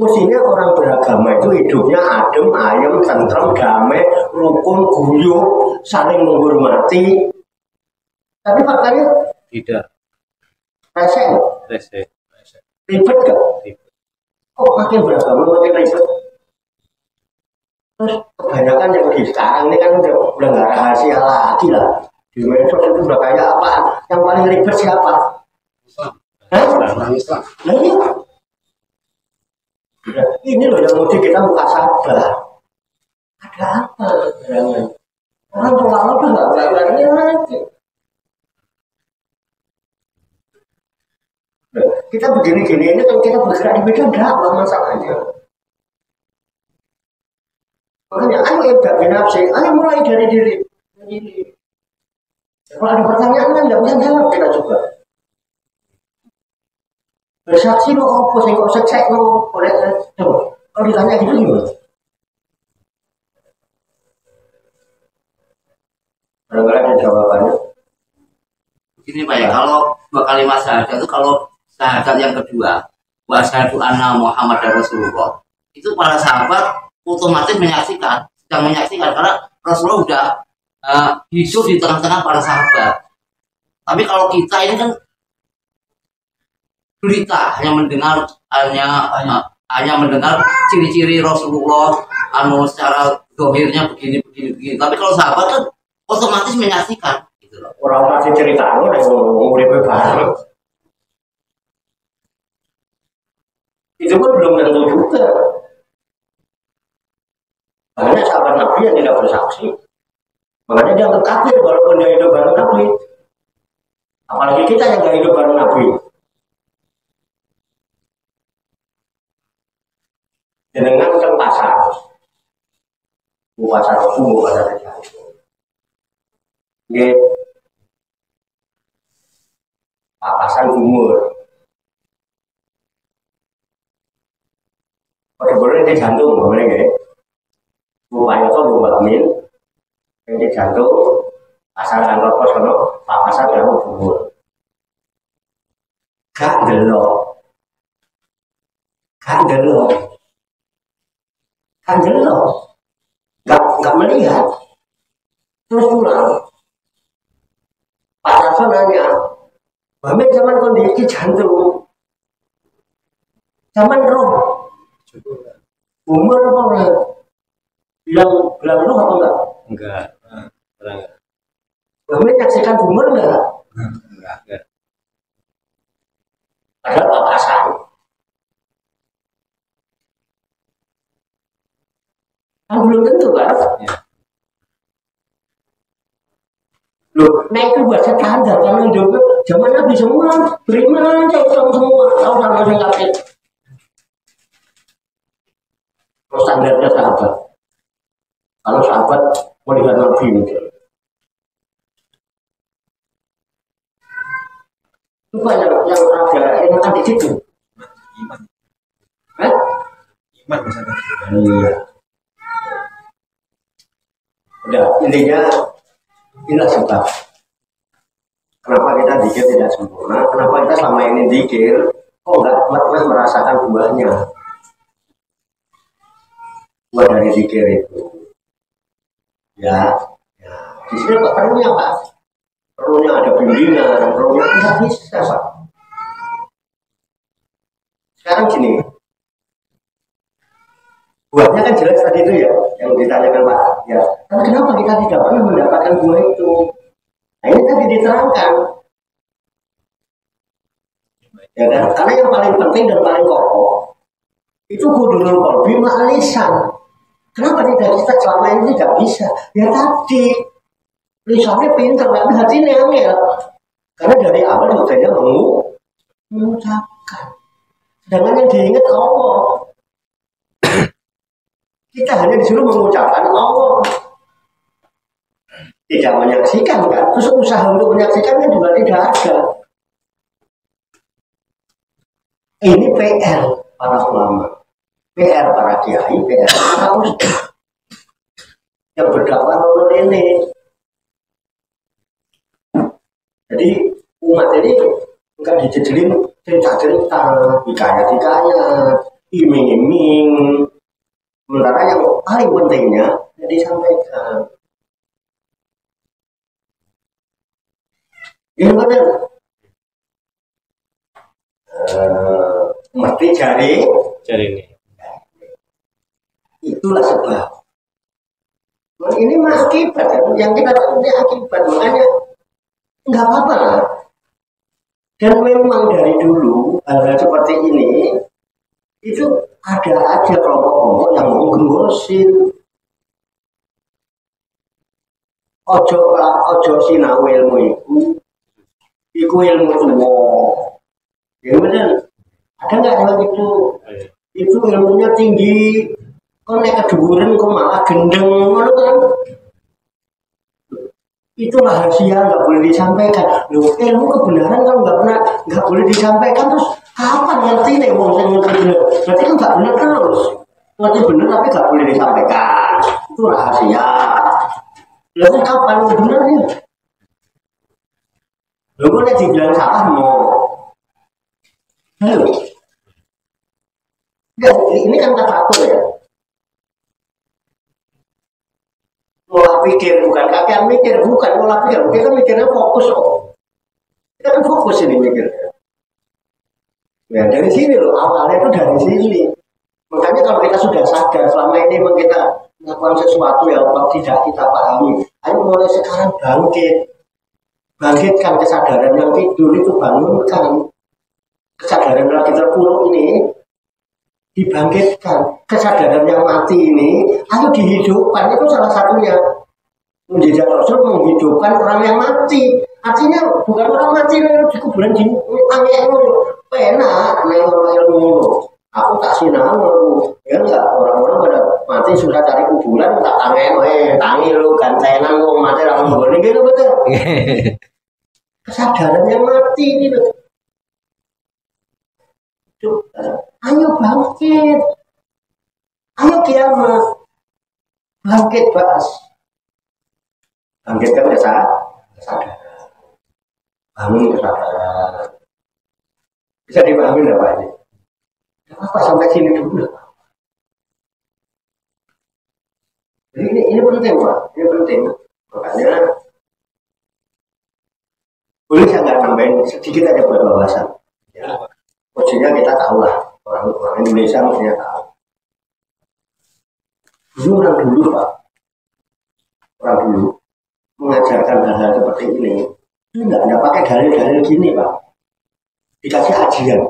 A: mestinya orang beragama itu hidupnya adem, ayem, tentrem, damai, rukun, guyup, saling menghormati. Tapi faktanya
C: Tidak.
A: rese, ribet gak? Kok makin beragama makin ribet? Terus kebanyakan yang di sekarang ini kan udah nggak rahasia lagi lah. Di medsos itu udah kayak apa? Yang paling ribet siapa?
E: Orang Islam.
A: Nah iya. Ini loh yang mesti kita buka sabar. Ada apa? Orang tua udah nggak berani lagi. Kita begini-gini ini kalau kita bergerak di medan enggak apa masalahnya. Makanya ayo ibda binafsi, ayo mulai dari diri. Kalau ada pertanyaan kan tidak bisa jawab kita coba. Bersaksi lo apa sih kok cek lo boleh coba. Kalau ditanya gitu gimana? Barangkali ada jawabannya.
B: Ini Pak ya, kalau dua kalimat syahadat itu kalau syahadat yang kedua wa asyhadu anna Muhammadar Rasulullah itu para sahabat otomatis menyaksikan, sedang menyaksikan karena Rasulullah udah hidup di tengah-tengah para sahabat. Tapi kalau kita ini kan berita hanya mendengar ciri-ciri Rasulullah secara dohirnya begini. Tapi kalau sahabat kan otomatis menyaksikan gitu loh.
A: Orang pasti cerita lo dan ngomong bareng. Itu pun belum tentu juga. Banyak sahabat Nabi yang tidak bersaksi. Makanya dia anggap kafir walaupun dia hidup bareng Nabi. Apalagi kita yang nggak hidup bareng Nabi. Dengan ke pasar, pasar umum, pasar jalan. Ini papasan umur. Pada boleh di jantung, boleh nggak? Upaya itu buat min, di jantung, pasar kantor pos kono, papasan kamu umur. Gak delok, kan jelas, nggak melihat, terus pulang. Pak Tarso nanya, Bamin zaman kondisi jantung, zaman roh, umur apa enggak? Bilang roh apa enggak?
C: Enggak.
A: Bamin nyaksikan umur enggak?
C: Enggak.
A: Ada papasan. Kan belum tentu kan?
C: Ya.
A: Loh, nah itu buat standar karena hidupnya zaman Nabi semua beriman aja Islam semua, tahu sama yang kafir. Terus standarnya sahabat. Kalau sahabat melihat Nabi mungkin. Itu banyak yang ada yang di situ.
D: Iman.
A: Hah?
D: Iman misalnya.
A: Iya. Udah, intinya inilah sebab kenapa kita zikir tidak sempurna, kenapa kita selama ini zikir kok nggak pernah merasakan buahnya. Buah dari zikir itu ya di sini kok perlunya Pak, perlunya ada bimbingan, perlunya nggak bisa Pak. Sekarang gini, buahnya kan jelas tadi itu ya, yang ditanyakan Pak. Ya, tapi kenapa kita tidak pernah mendapatkan buah itu? Nah ini tadi diterangkan. Ya kan? Karena yang paling penting dan paling kokoh itu hudurul qalbi ma'al lisan. Kenapa tidak kita selama ini tidak bisa? Ya tadi lisannya pintar, tapi hatinya angel. Karena dari awal makanya mengucapkan. Sedangkan yang diingat Allah. Kita hanya disuruh mengucapkan Allah, tidak menyaksikan kan? Terus usaha untuk menyaksikan kan juga tidak ada. Ini PR para ulama, PR para kiai, PR para ustaz yang berdakwah menurut ini. Jadi umat ini enggak dijejelin cerita-cerita, hikayat-hikayat, iming-iming. Sementara yang paling pentingnya yang disampaikan. Yang benar. Mesti cari
C: ini.
A: Itulah sebab. Nah, ini mah akibat yang kita tahu ini akibat, makanya nggak apa-apa lah. Dan memang dari dulu hal-hal seperti ini itu ada aja kelompok-kelompok yang mau gembosin. Ojo sinau ilmu iku ilmu tuwa. Ya bener. Ada nggak yang itu? Itu ilmunya tinggi. Kok nek keduren kok malah gendeng ngono kan? Itu rahasia, nggak boleh disampaikan. Loh, ilmu kebenaran kan nggak boleh disampaikan, terus kapan ngerti nih wong sing ngerti bener? Berarti kan nggak benar terus. Ngerti bener tapi nggak boleh disampaikan. Itu rahasia. Lalu kapan benernya? Lalu nek dibilang salah mau. Halo. Ya, ini kan tafakur ya. Pola pikir bukan kakean mikir, bukan pola pikir. Kita mikirnya fokus kok. Kita kan fokus ini mikirnya. Ya dari sini loh, awalnya itu dari sini. Makanya kalau kita sudah sadar selama ini memang kita melakukan sesuatu yang tidak kita pahami, ayo mulai sekarang bangkitkan kesadaran yang tidur itu, bangunkan kesadaran lagi terpuruk ini, dibangkitkan. Kesadaran yang mati ini, ayo dihidupkan, itu salah satunya. Mujizat Rasul menghidupkan orang yang mati. Artinya bukan orang mati di kuburan di angin penak nengok ilmu. Aku tak sinau aku. Ya enggak, orang-orang pada mati susah cari kuburan tak tangi lu gantenan wong mati ra nggone gitu betul. Kesadaran yang mati gitu. Ayo bangkit. Ayo kiamat. Bangkit bahas. Bangkitkan kesadaran. Bangun kesadaran. Bisa dipahami nggak Pak ini? Apa sampai sini dulu? Jadi ini penting Pak, ini penting. Makanya boleh saya nggak tambahin sedikit aja buat wawasan. Ya, maksudnya kita tahu lah orang Indonesia maksudnya tahu. Orang dulu Pak, orang dulu mengajarkan hal-hal seperti ini, itu nggak pakai dalil-dalil gini Pak, dikasih ajian,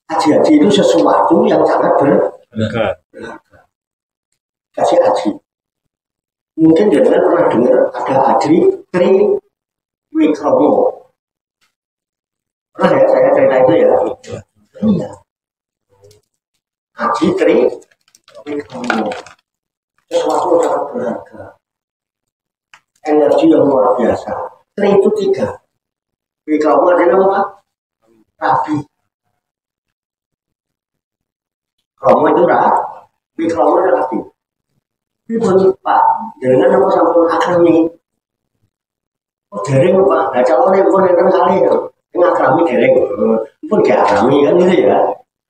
A: haji itu sesuatu yang sangat berharga, kasih haji. Mungkin jangan pernah dengar ada haji Triwikromo, pernah ya saya cerita itu ya, iya, haji Triwikromo. Sesuatu yang sangat berharga, energi yang luar biasa. Tri itu 3. Wikromo adalah apa? Rabi. Kromo itu Wikromo adalah rabi. Ini pun Pak, jangan apa sampai akrami. Oh dereng Pak, nah calonnya pun yang kali ya, yang akrami dereng, pun gak akrami kan gitu ya.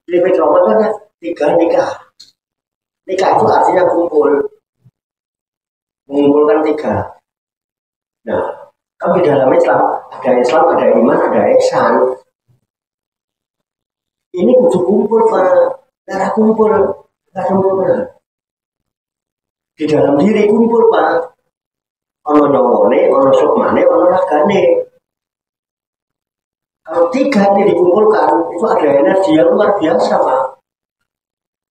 A: Jadi Wikromo itu ada 3 nikah. Nikah itu artinya mengumpulkan 3. Nah, kalau di dalam Islam, ada iman, ada ihsan. Ini kudu kumpul Pak, darah kumpul, di dalam diri kumpul Pak. Ono nyawone, ono sukmane, ono ragane. Kalau 3 ini dikumpulkan, itu ada energi yang luar biasa Pak.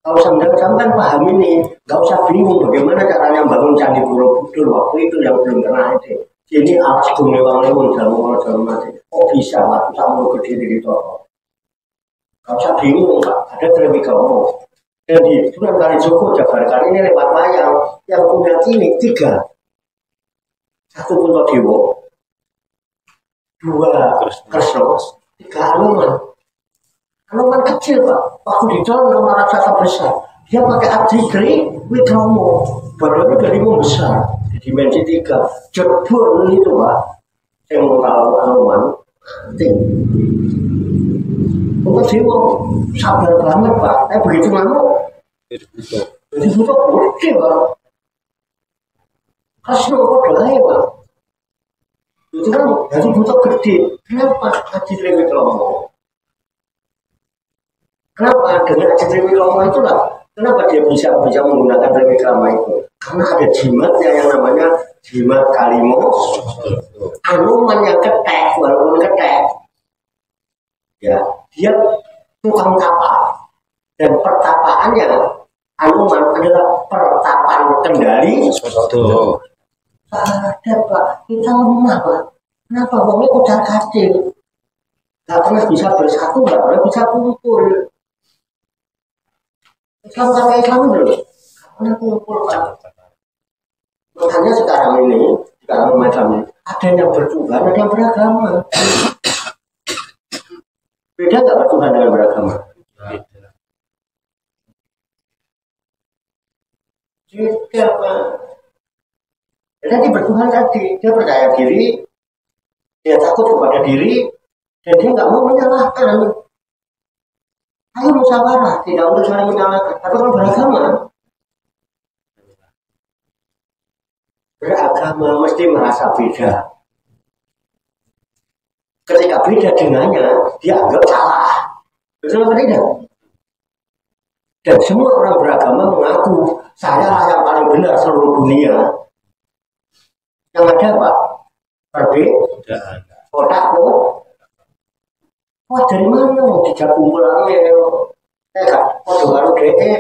A: Kalau sampai paham ini, nggak usah bingung bagaimana caranya bangun Candi Borobudur waktu itu yang belum pernah ada. Ini alas gumewang dalam mati. Oh bisa waktu sama berdiri di toko. Nggak usah bingung Pak, ada Triwikromo. Dan di Sunan Kalijogo Jabarkan ini lewat wayang yang punya ini 3. 1 Puntadewa, 2 Kresna, 3 Anoman. Anoman kecil Pak, waktu dicolong sama raksasa besar, dia pakai abdi Triwikromo, badannya dari membesar, di dimensi 3, jebol itu Pak, saya mau tahu Anoman, Bapak Dewa, sabar banget Pak, begitu ngamuk, jadi butuh gede Pak, kasih kok doanya Pak, itu kan jadi butuh gede, kenapa abdi Triwikromo? Kenapa? Dengan haji Triwikromo itulah. Kenapa dia bisa menggunakan Triwikromo itu? Karena ada jimatnya yang namanya jimat Kalimo. Anoman yang ketek, walaupun ketek. Ya, dia tukang tapa. Dan pertapaannya Anoman adalah pertapaan kendali.
C: Betul.
A: Ada Pak, kita lemah Pak. Kenapa? Wongnya udah kacil. Gak pernah bisa bersatu, gak pernah bisa kumpul. Islam kata Islam dulu, karena kumpul Pak. Makanya sekarang macam ini, ada yang bertuhan, ada yang beragama. Beda nggak bertuhan dengan beragama? Beda Pak. Jadi bertuhan tadi, dia percaya diri, dia takut kepada diri, dan dia nggak mau menyalahkan. Ayo musyawarah, tidak untuk saling menyalahkan. Tapi kalau beragama mesti merasa beda. Ketika beda dengannya, dia anggap salah. Betul atau tidak? Dan semua orang beragama mengaku saya lah yang paling benar seluruh dunia. Yang ada Pak, perbedaan. Otakku Wah dari mana mau dijak kumpul angel? Kan, kode baru DE.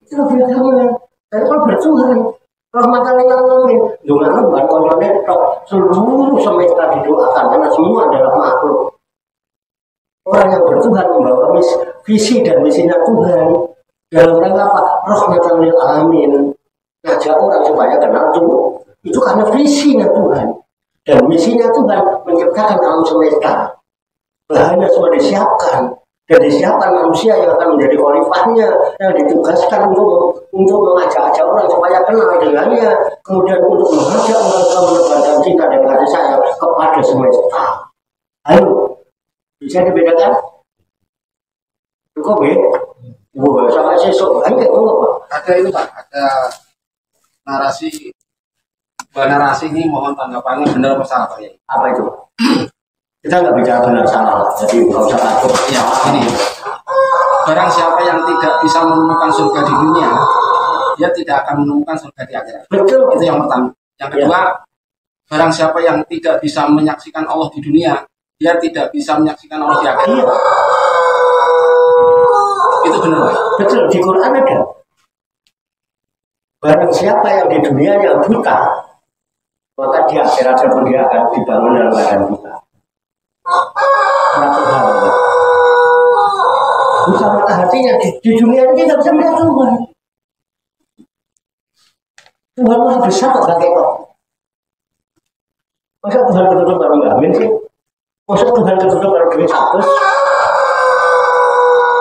A: Itu lebih gampang. Tapi kalau bertuhan, rahmatan lil alamin. Dengan bukan kontrolnya seluruh semesta didoakan karena semua adalah makhluk. Orang yang bertuhan membawa visi dan misinya Tuhan dalam rangka apa? Rahmatan lil alamin. Ngajak orang supaya kenal Tuhan. Itu karena visinya Tuhan dan misinya Tuhan menciptakan alam semesta. Bahannya semua disiapkan dan disiapkan manusia yang akan menjadi khalifahnya yang ditugaskan untuk mengajak-ajak orang supaya kenal dengannya, kemudian untuk mengajak mereka menebarkan cinta dan kasih sayang kepada semesta. Ayo, bisa dibedakan? Cukup ya? Wah, sampai sesok kan kayak apa?
E: Ada itu Pak, ada narasi. Narasi ini mohon tanggapannya benar apa salah Pak ya?
A: Apa itu? Kita nggak bicara benar salah, jadi nggak usah takut.
E: Ya, ini barang siapa yang tidak bisa menemukan surga di dunia, dia tidak akan menemukan surga di akhirat.
A: Betul.
E: Itu yang pertama. Yang kedua, barang siapa yang tidak bisa menyaksikan Allah di dunia, dia tidak bisa menyaksikan Allah di akhirat.
A: Iya.
E: Itu benar Pak.
A: Betul, di Quran ada. Barang siapa yang di dunia yang buta, maka di akhirat dia akan dibangun dalam keadaan buta. Buta mata hatinya di dunia ini tidak bisa melihat Tuhan. Tuhan maha besar kok kakek kok. Masa Tuhan ketutup baru ngamen sih? Masa Tuhan ketutup baru duit 100?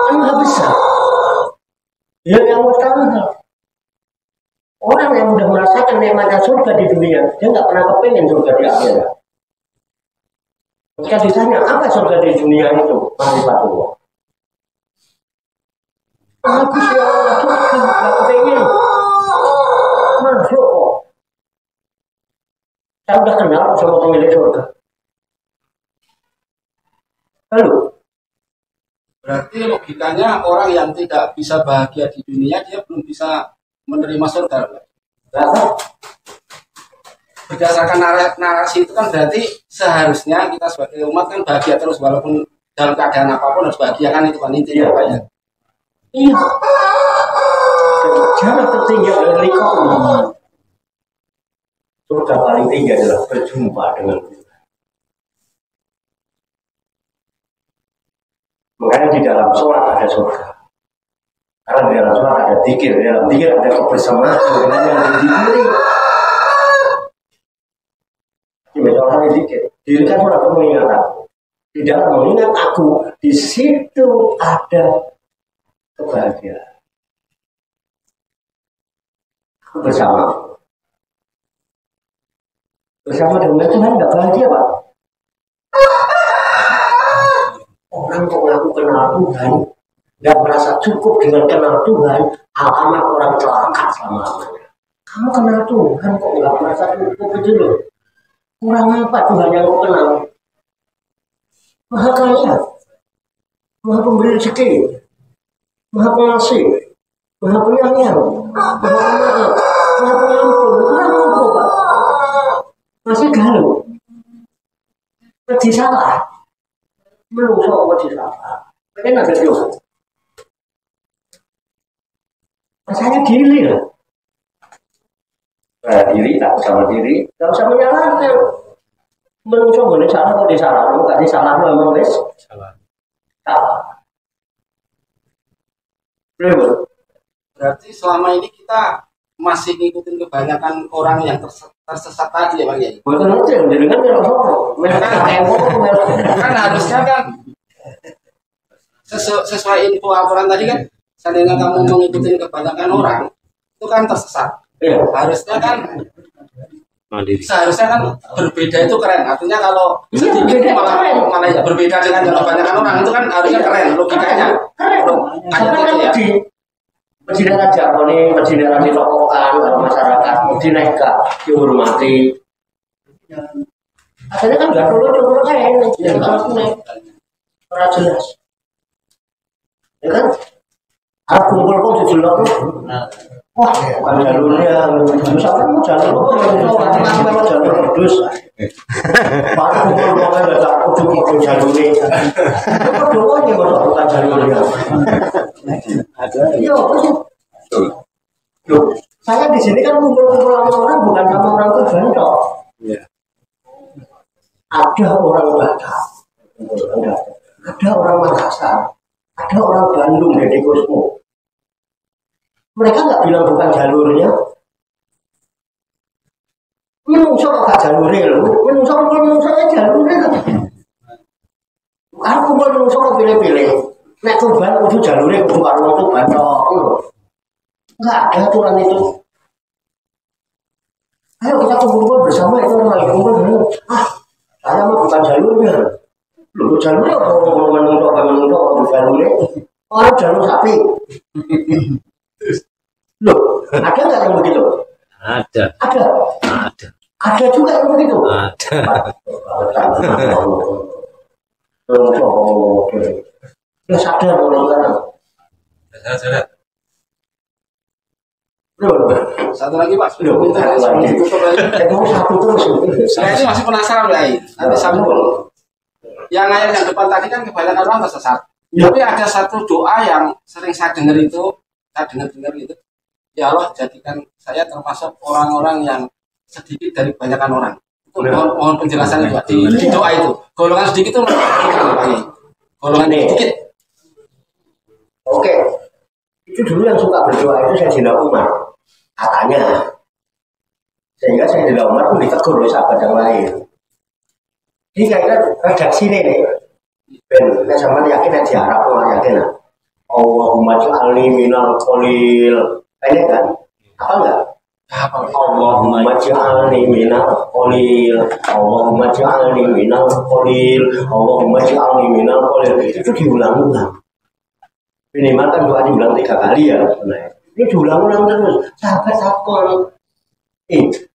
A: Kan maha besar. Ya yang pertama, orang yang sudah merasakan nikmatnya surga di dunia, dia nggak pernah kepengen surga di akhirat. Ketika ditanya apa surga di dunia itu, Marifatullah. Aku sih Allah surga, nggak kepengen. Masuk kok. Saya udah kenal sama pemilik surga. Lalu,
E: Berarti logikanya orang yang tidak bisa bahagia di dunia, dia belum bisa menerima surga.
A: berapa?
E: Berdasarkan narasi itu kan berarti seharusnya kita sebagai umat kan bahagia terus walaupun dalam keadaan apapun harus bahagia kan, itu kan intinya Pak ya.
A: Iya. Jarak tertinggi adalah likau. Surga paling tinggi adalah berjumpa dengan Tuhan. Makanya di dalam sholat ada surga. Karena di dalam sholat ada zikir, di dalam zikir ada kebersamaan dengan yang dizikiri. Di sholat ada zikir, dirikan sholat mengingat aku. Di dalam mengingat aku, di situ ada kebahagiaan. Aku bersama dengan Tuhan nggak bahagia Pak. Orang kok ngaku kenal Tuhan, nggak merasa cukup dengan kenal Tuhan, alamat orang celaka selama-lamanya. Kamu kenal Tuhan kok nggak merasa cukup itu loh. Kurang apa Tuhan yang kau kenal? Maha kaya, maha pemberi rezeki, maha pengasih, maha penyayang, maha pemaaf, maha pengampun. Kurang apa Pak? Masih galau, masih salah. Belum sama di sana. Mungkin ada juga. Rasanya diri lah. Diri tak sama diri, tak usah menyalahkan. Belum coba di sana kok di sana, kamu gak di sana memang wes.
C: Salah.
A: Salah. Belum.
E: Berarti selama ini kita masih ngikutin kebanyakan orang yang tersesat tadi ya Bang ya.
A: Betul betul. Jadi kan memang
E: Kan harusnya kan sesuai info laporan tadi kan, seandainya kamu mengikuti kebanyakan orang itu kan tersesat.
A: Iya.
E: Harusnya kan
C: Mandiri.
E: seharusnya kan berbeda itu keren. Artinya kalau
A: Iya,
E: sedikit
A: berbeda,
E: malah
A: keren.
E: malah ya berbeda dengan yang kebanyakan orang itu kan harusnya keren logikanya.
A: Keren.
E: Kayak
A: Sampai
E: gitu ya.
A: di Medina Raja ini, Medina Raja tokokan kalau masyarakat, Medina enggak dihormati. Akhirnya kan nggak perlu kayak ini, jadi kalau naik orang jelas, ya kan? Arab kumpul kok dijelok, Wah, bukan jalurnya, misalkan mau jalur apa, jalur pedus. Baru ngomongnya nggak tak ujung jalurnya. Itu doanya bukan jalurnya. Iya, betul. Loh, saya di sini kan kumpul-kumpul sama orang bukan sama orang Tuban toh. Ada orang Batak, ada orang Makassar, ada orang Bandung dari Kusmo. Mereka nggak bilang bukan jalurnya. Menungso nggak jalurnya loh. Menungso jalurnya. Aku menungso kok pilih-pilih. Nek Tuban itu jalurnya kudu karo wong Tuban toh. Nggak ada aturan itu. Ayo kita kumpul bersama itu lagi kumpul dulu. Saya mah bukan jalurnya. Loh jalurnya orang menungso jalurnya. Orang jalur sapi. Loh, ada nggak yang begitu?
C: Ada.
A: Ada juga yang begitu. Oke. Ya sadar orang sekarang.
D: Sadar.
E: Satu lagi Pak.
A: Satu terus.
E: Saya ini masih penasaran Pak. Nanti sambung. Yang ayat yang depan tadi kan kebanyakan orang tersesat. Tapi ada satu doa yang sering saya dengar itu. Ya Allah, jadikan saya termasuk orang-orang yang sedikit dari kebanyakan orang. Itu mohon penjelasan itu di doa itu. Golongan sedikit itu golongan sedikit.
A: Oke. Itu dulu yang suka berdoa itu Sayyidina Umar. Katanya. Sehingga Sayyidina Umar pun ditegur oleh sahabat yang lain. Ini kayaknya redaksi ini nih. Ben, sama yakin di Arab orang yakin. Allahumma ja'alni minal qalil. Kayaknya kan? Apa enggak? Allahumma ja'alni minal qalil. Allahumma ja'alni minal qalil. Allahumma ja'alni minal qalil. Itu diulang-ulang. Minimal kan doa diulang 3 kali ya. Ini diulang-ulang terus. Sahabat takon.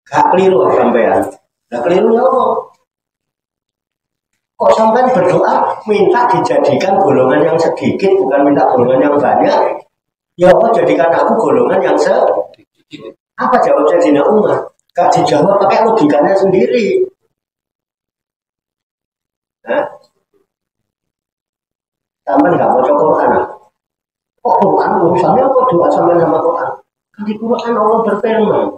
A: Gak keliru sampean. Gak keliru ya apa? Kok sampean berdoa minta dijadikan golongan yang sedikit, bukan minta golongan yang banyak? Ya Allah jadikan aku golongan yang sedikit. Apa jawab Sayyidina Umar? Gak dijawab pakai logikanya sendiri. Sampean gak mau Quran? Kok Quran urusannya apa doa sampean sama Quran? Kan di Quran Allah berfirman.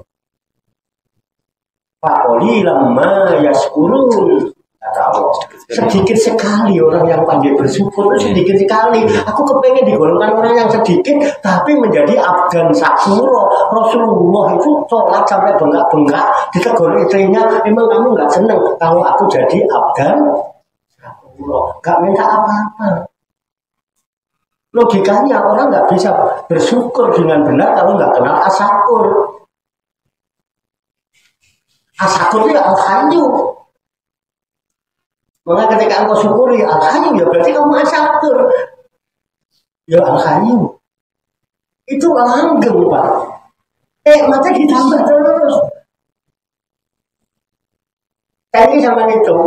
A: Faqoli lamma yaskurun. Kata Allah, sedikit sekali orang yang pandai bersyukur itu sedikit sekali. Aku kepengen digolongkan orang yang sedikit, tapi menjadi abdan sakuro. Rasulullah itu sholat sampai bengkak-bengkak, ditegur istrinya, emang kamu nggak seneng kalau aku jadi abdan sakuro? Gak minta apa-apa. Logikanya orang nggak bisa bersyukur dengan benar kalau nggak kenal asakur. Asakur itu al-hayyu. Maka ketika engkau syukuri al-hayyu ya berarti kamu asakur. Ya al-hayyu. Itu langgeng Pak. Maka ditambah terus. Ini sama itu.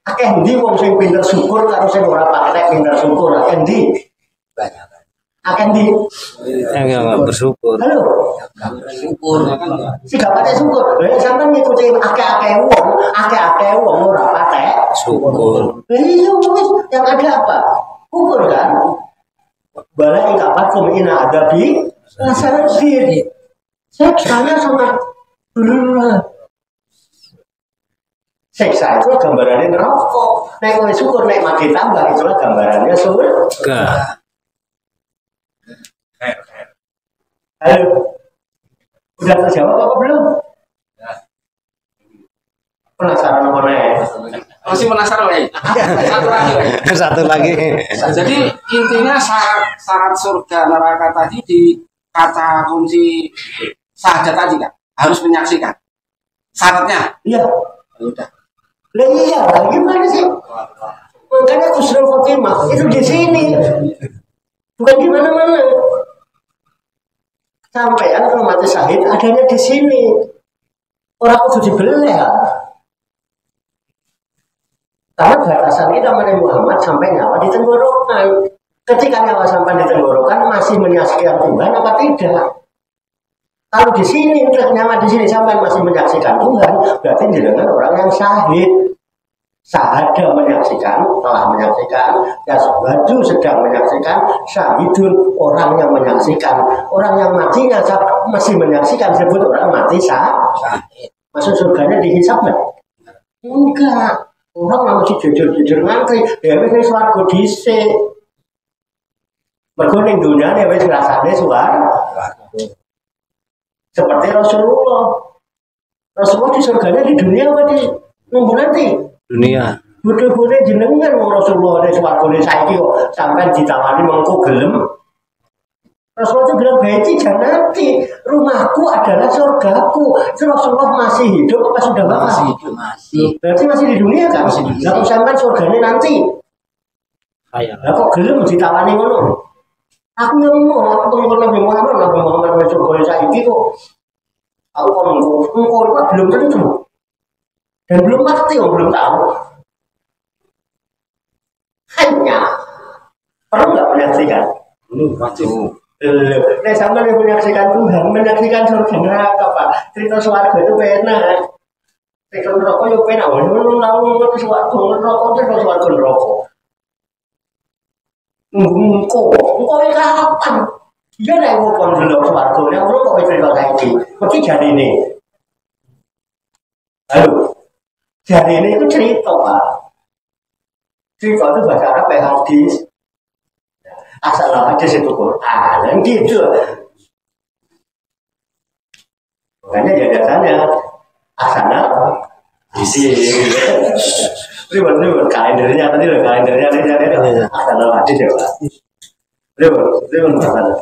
A: Akeh ndi wong sing pinter syukur karo sing ora patek pinter syukur. Akeh ndi? Banyak. Akeh ndi?
C: Yang enggak bersyukur.
A: Halo.
B: Syukur.
A: Si gak patek syukur. Lah sampean ngikuti akeh-akeh wong ora patek
C: Syukur.
A: Iya wis yang ada apa? Syukur kan? Bala ing kapakum ina adabi rasane sendiri. Seksanya sangat seksa itu gambarannya neraka. Nek kowe syukur nek mati tambah itulah gambarannya surga. Halo. Udah terjawab apa belum? Penasaran apa nih?
E: Masih penasaran Pak.
C: Satu lagi.
E: Jadi intinya syarat surga neraka tadi di kata kunci syahadat tadi kan harus menyaksikan. Syaratnya?
A: Iya.
E: Udah.
A: Lah iya, gimana sih? Makanya Husnul Khotimah itu di sini, bukan di mana-mana. Sampai kalau mati syahid adanya di sini. Orang itu dibeli ya. Karena batasan kita Nabi Muhammad sampai nyawa di tenggorokan. Ketika nyawa sampai di tenggorokan masih menyaksikan Tuhan apa tidak? Kalau di sini udah nyaman di sini sampai masih menyaksikan Tuhan, berarti jenengan orang yang syahid. Sahada menyaksikan, telah menyaksikan, yasbadu sedang menyaksikan, syahidun orang yang menyaksikan, orang yang matinya masih menyaksikan disebut orang mati syahid. Masuk surganya dihisab nggak? Enggak. Orang masih jujur-jujur ngantri, ya wis ning swarga dhisik. Mergo ning dunyane wis rasane swarga. Seperti Rasulullah. Rasulullah di surganya di dunia apa di nunggu nanti?
C: Dunia.
A: Bodoh-bodoh jenengan wong Rasulullah di swargane saiki kok sampean ditawani mengko gelem. Rasulullah itu bilang baiti jannati, rumahku adalah surgaku. Rasulullah masih hidup apa sudah wafat?
B: Masih hidup, masih.
A: Berarti masih di dunia kan?
B: Masih di dunia.
A: Lalu sampean surganya nanti.
C: Kayak.
A: Lah kok gelem ditawani ngono? Aku yang mau, aku pengen Nabi Muhammad surga saiki kok. Aku kon engko itu belum tentu. Dan belum pasti, belum tahu. Hanya perlu nggak menyaksikan?
E: Wajib.
A: Nah, sama yang menyaksikan Tuhan, menyaksikan surga neraka, Pak. Cerita swarga itu enak. Cerita neraka itu enak. Lu tahu ngerti swarga neraka, cerita swarga neraka. Engko iki kapan? Iya nek wong kon delok swarga, nek ora kok cerita saiki. Mesti jarine. Halo. Jarine itu cerita, Pak. Cerita itu bahasa Arab kayak hadis. Asal hadis itu Quran, gitu. Makanya ya dasarnya asana isi. Ribet kalendernya tadi loh, kalendernya asal hadis ya, Pak. Ribet mana?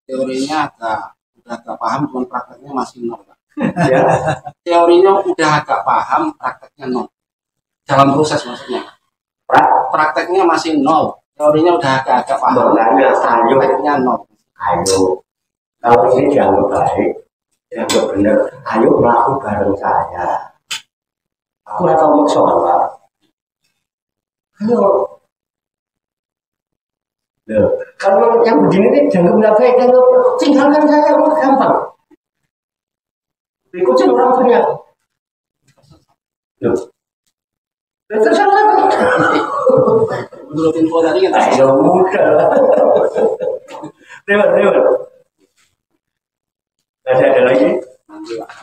E: Teorinya udah agak paham, cuman prakteknya masih nol.
A: Ya.
E: Teorinya udah agak paham, prakteknya nol. Dalam proses maksudnya. Prakteknya masih nol. Teorinya udah agak paham. Prakteknya nol.
A: Ayo, kalau ini dianggap baik, dianggap benar, ayo melakukan bareng saya. Aku nggak tahu maksud apa. Ayo. Loh, kalau yang begini nih dianggap nggak baik, dianggap tinggalkan saya, gampang. Ikutin orang punya. Loh. Terserah.
E: Menurut info tadi kan
A: Ayo mudah. Lewat. Masih ada lagi?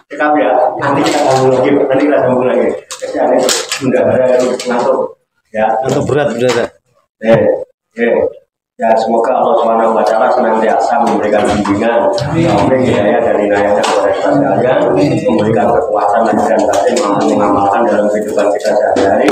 A: Cekap ya. Nanti kita sambung lagi. Jadi ada bunda ngantuk. Ya.
C: Untuk berat.
A: Ya semoga Allah Subhanahu Wa Taala senantiasa memberikan bimbingan, taufik hidayah dan inayahnya kepada kita sekalian, memberikan kekuatan dan batin mampu mengamalkan dalam kehidupan kita sehari-hari.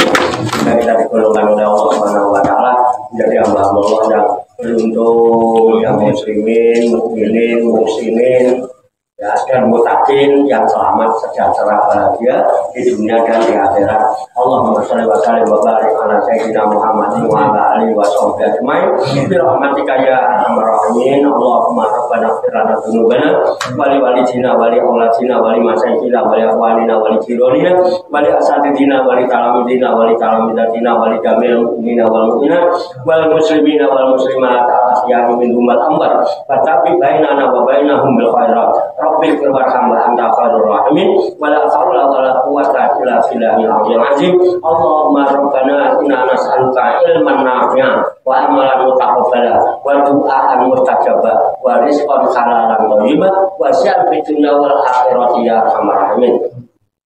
A: Sehingga kita digolongkan oleh Allah Subhanahu Wa Taala menjadi hamba Allah yang beruntung, yang muslimin, mukminin, muhsinin, ya, dan mutakin yang selamat, sejahtera, bahagia di dunia dan di akhirat. Allahumma sholli wa sallim wa barik ala sayyidina Muhammadin wa ala alihi wa sahbihi ajmain. Bi rahmatika ya arhamar rahimin. Allahumma rabbana ighfir lana dzunubana wa li walidina wa li auladina wa li masyaykhina wa li akhwanina wa li jiranina wa li asatidina wa li talamidina wa li talamidatina wa li jami'il mu'minina wal mu'minat wal muslimina wal muslimat al-ahya'i minhum wal amwat. Fatabi bainana wa bainahum bil khairat. Rabbil firwarham wa anta khairur rahimin wa la haula wa la quwwata illa billahil aliyyil azim. Allahumma rabbana inna nas'aluka ilman nafi'an wa amalan mutaqabbala wa du'aan mustajaba wa rizqan halalan thayyiban wa syan fid dunya wal akhirati ya arhamar rahimin.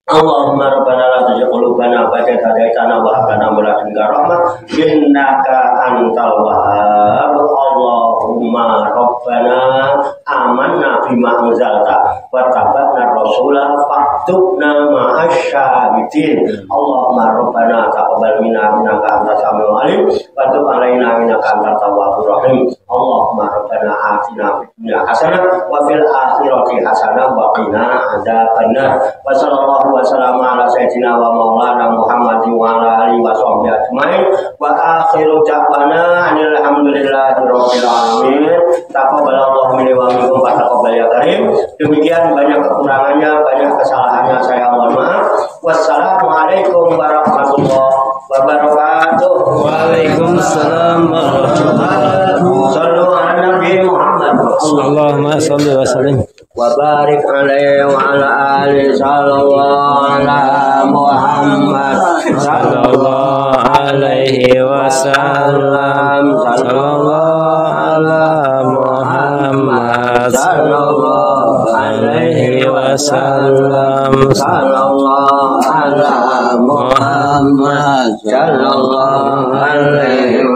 A: Allahumma rabbana la tuzigh qulubana ba'da idh hadaytana wa hab lana min ladunka rahmah innaka antal wahhab. Allahumma rabbana amanna bima anzalta wa tabi'na rasulah faktubna ma'asyahidin. Allahumma rabbana taqabbal minna innaka antas samiul alim wa tub alaina innaka antat tawwabur rahim. Allahumma rabbana atina fid dunya hasanah wa fil akhirati hasanah wa qina adzabannar. Wa sallallahu wa sallam ala sayyidina wa maulana Muhammadin wa ala alihi wa sahbihi ajmain. Wa akhiru da'wana alhamdulillahi rabbil alamin. Taqabbalallahu minni wa minkum wa taqabbal ya karim. Demikian, banyak kekurangannya, banyak kesalahannya, saya mohon maaf. Wassalamualaikum warahmatullahi wabarakatuh.
C: Waalaikumsalam warahmatullahi wabarakatuh.
A: Sallu ala Nabi Muhammad.
C: Allahumma sholli wa sallim
A: wa barik alaihi wa ala alihi sallallahu ala Muhammad
C: sallallahu alaihi wasallam sallallahu ala Muhammad sallallahu alaihi wasallam
A: sallallahu ala Muhammad sallallahu alaihi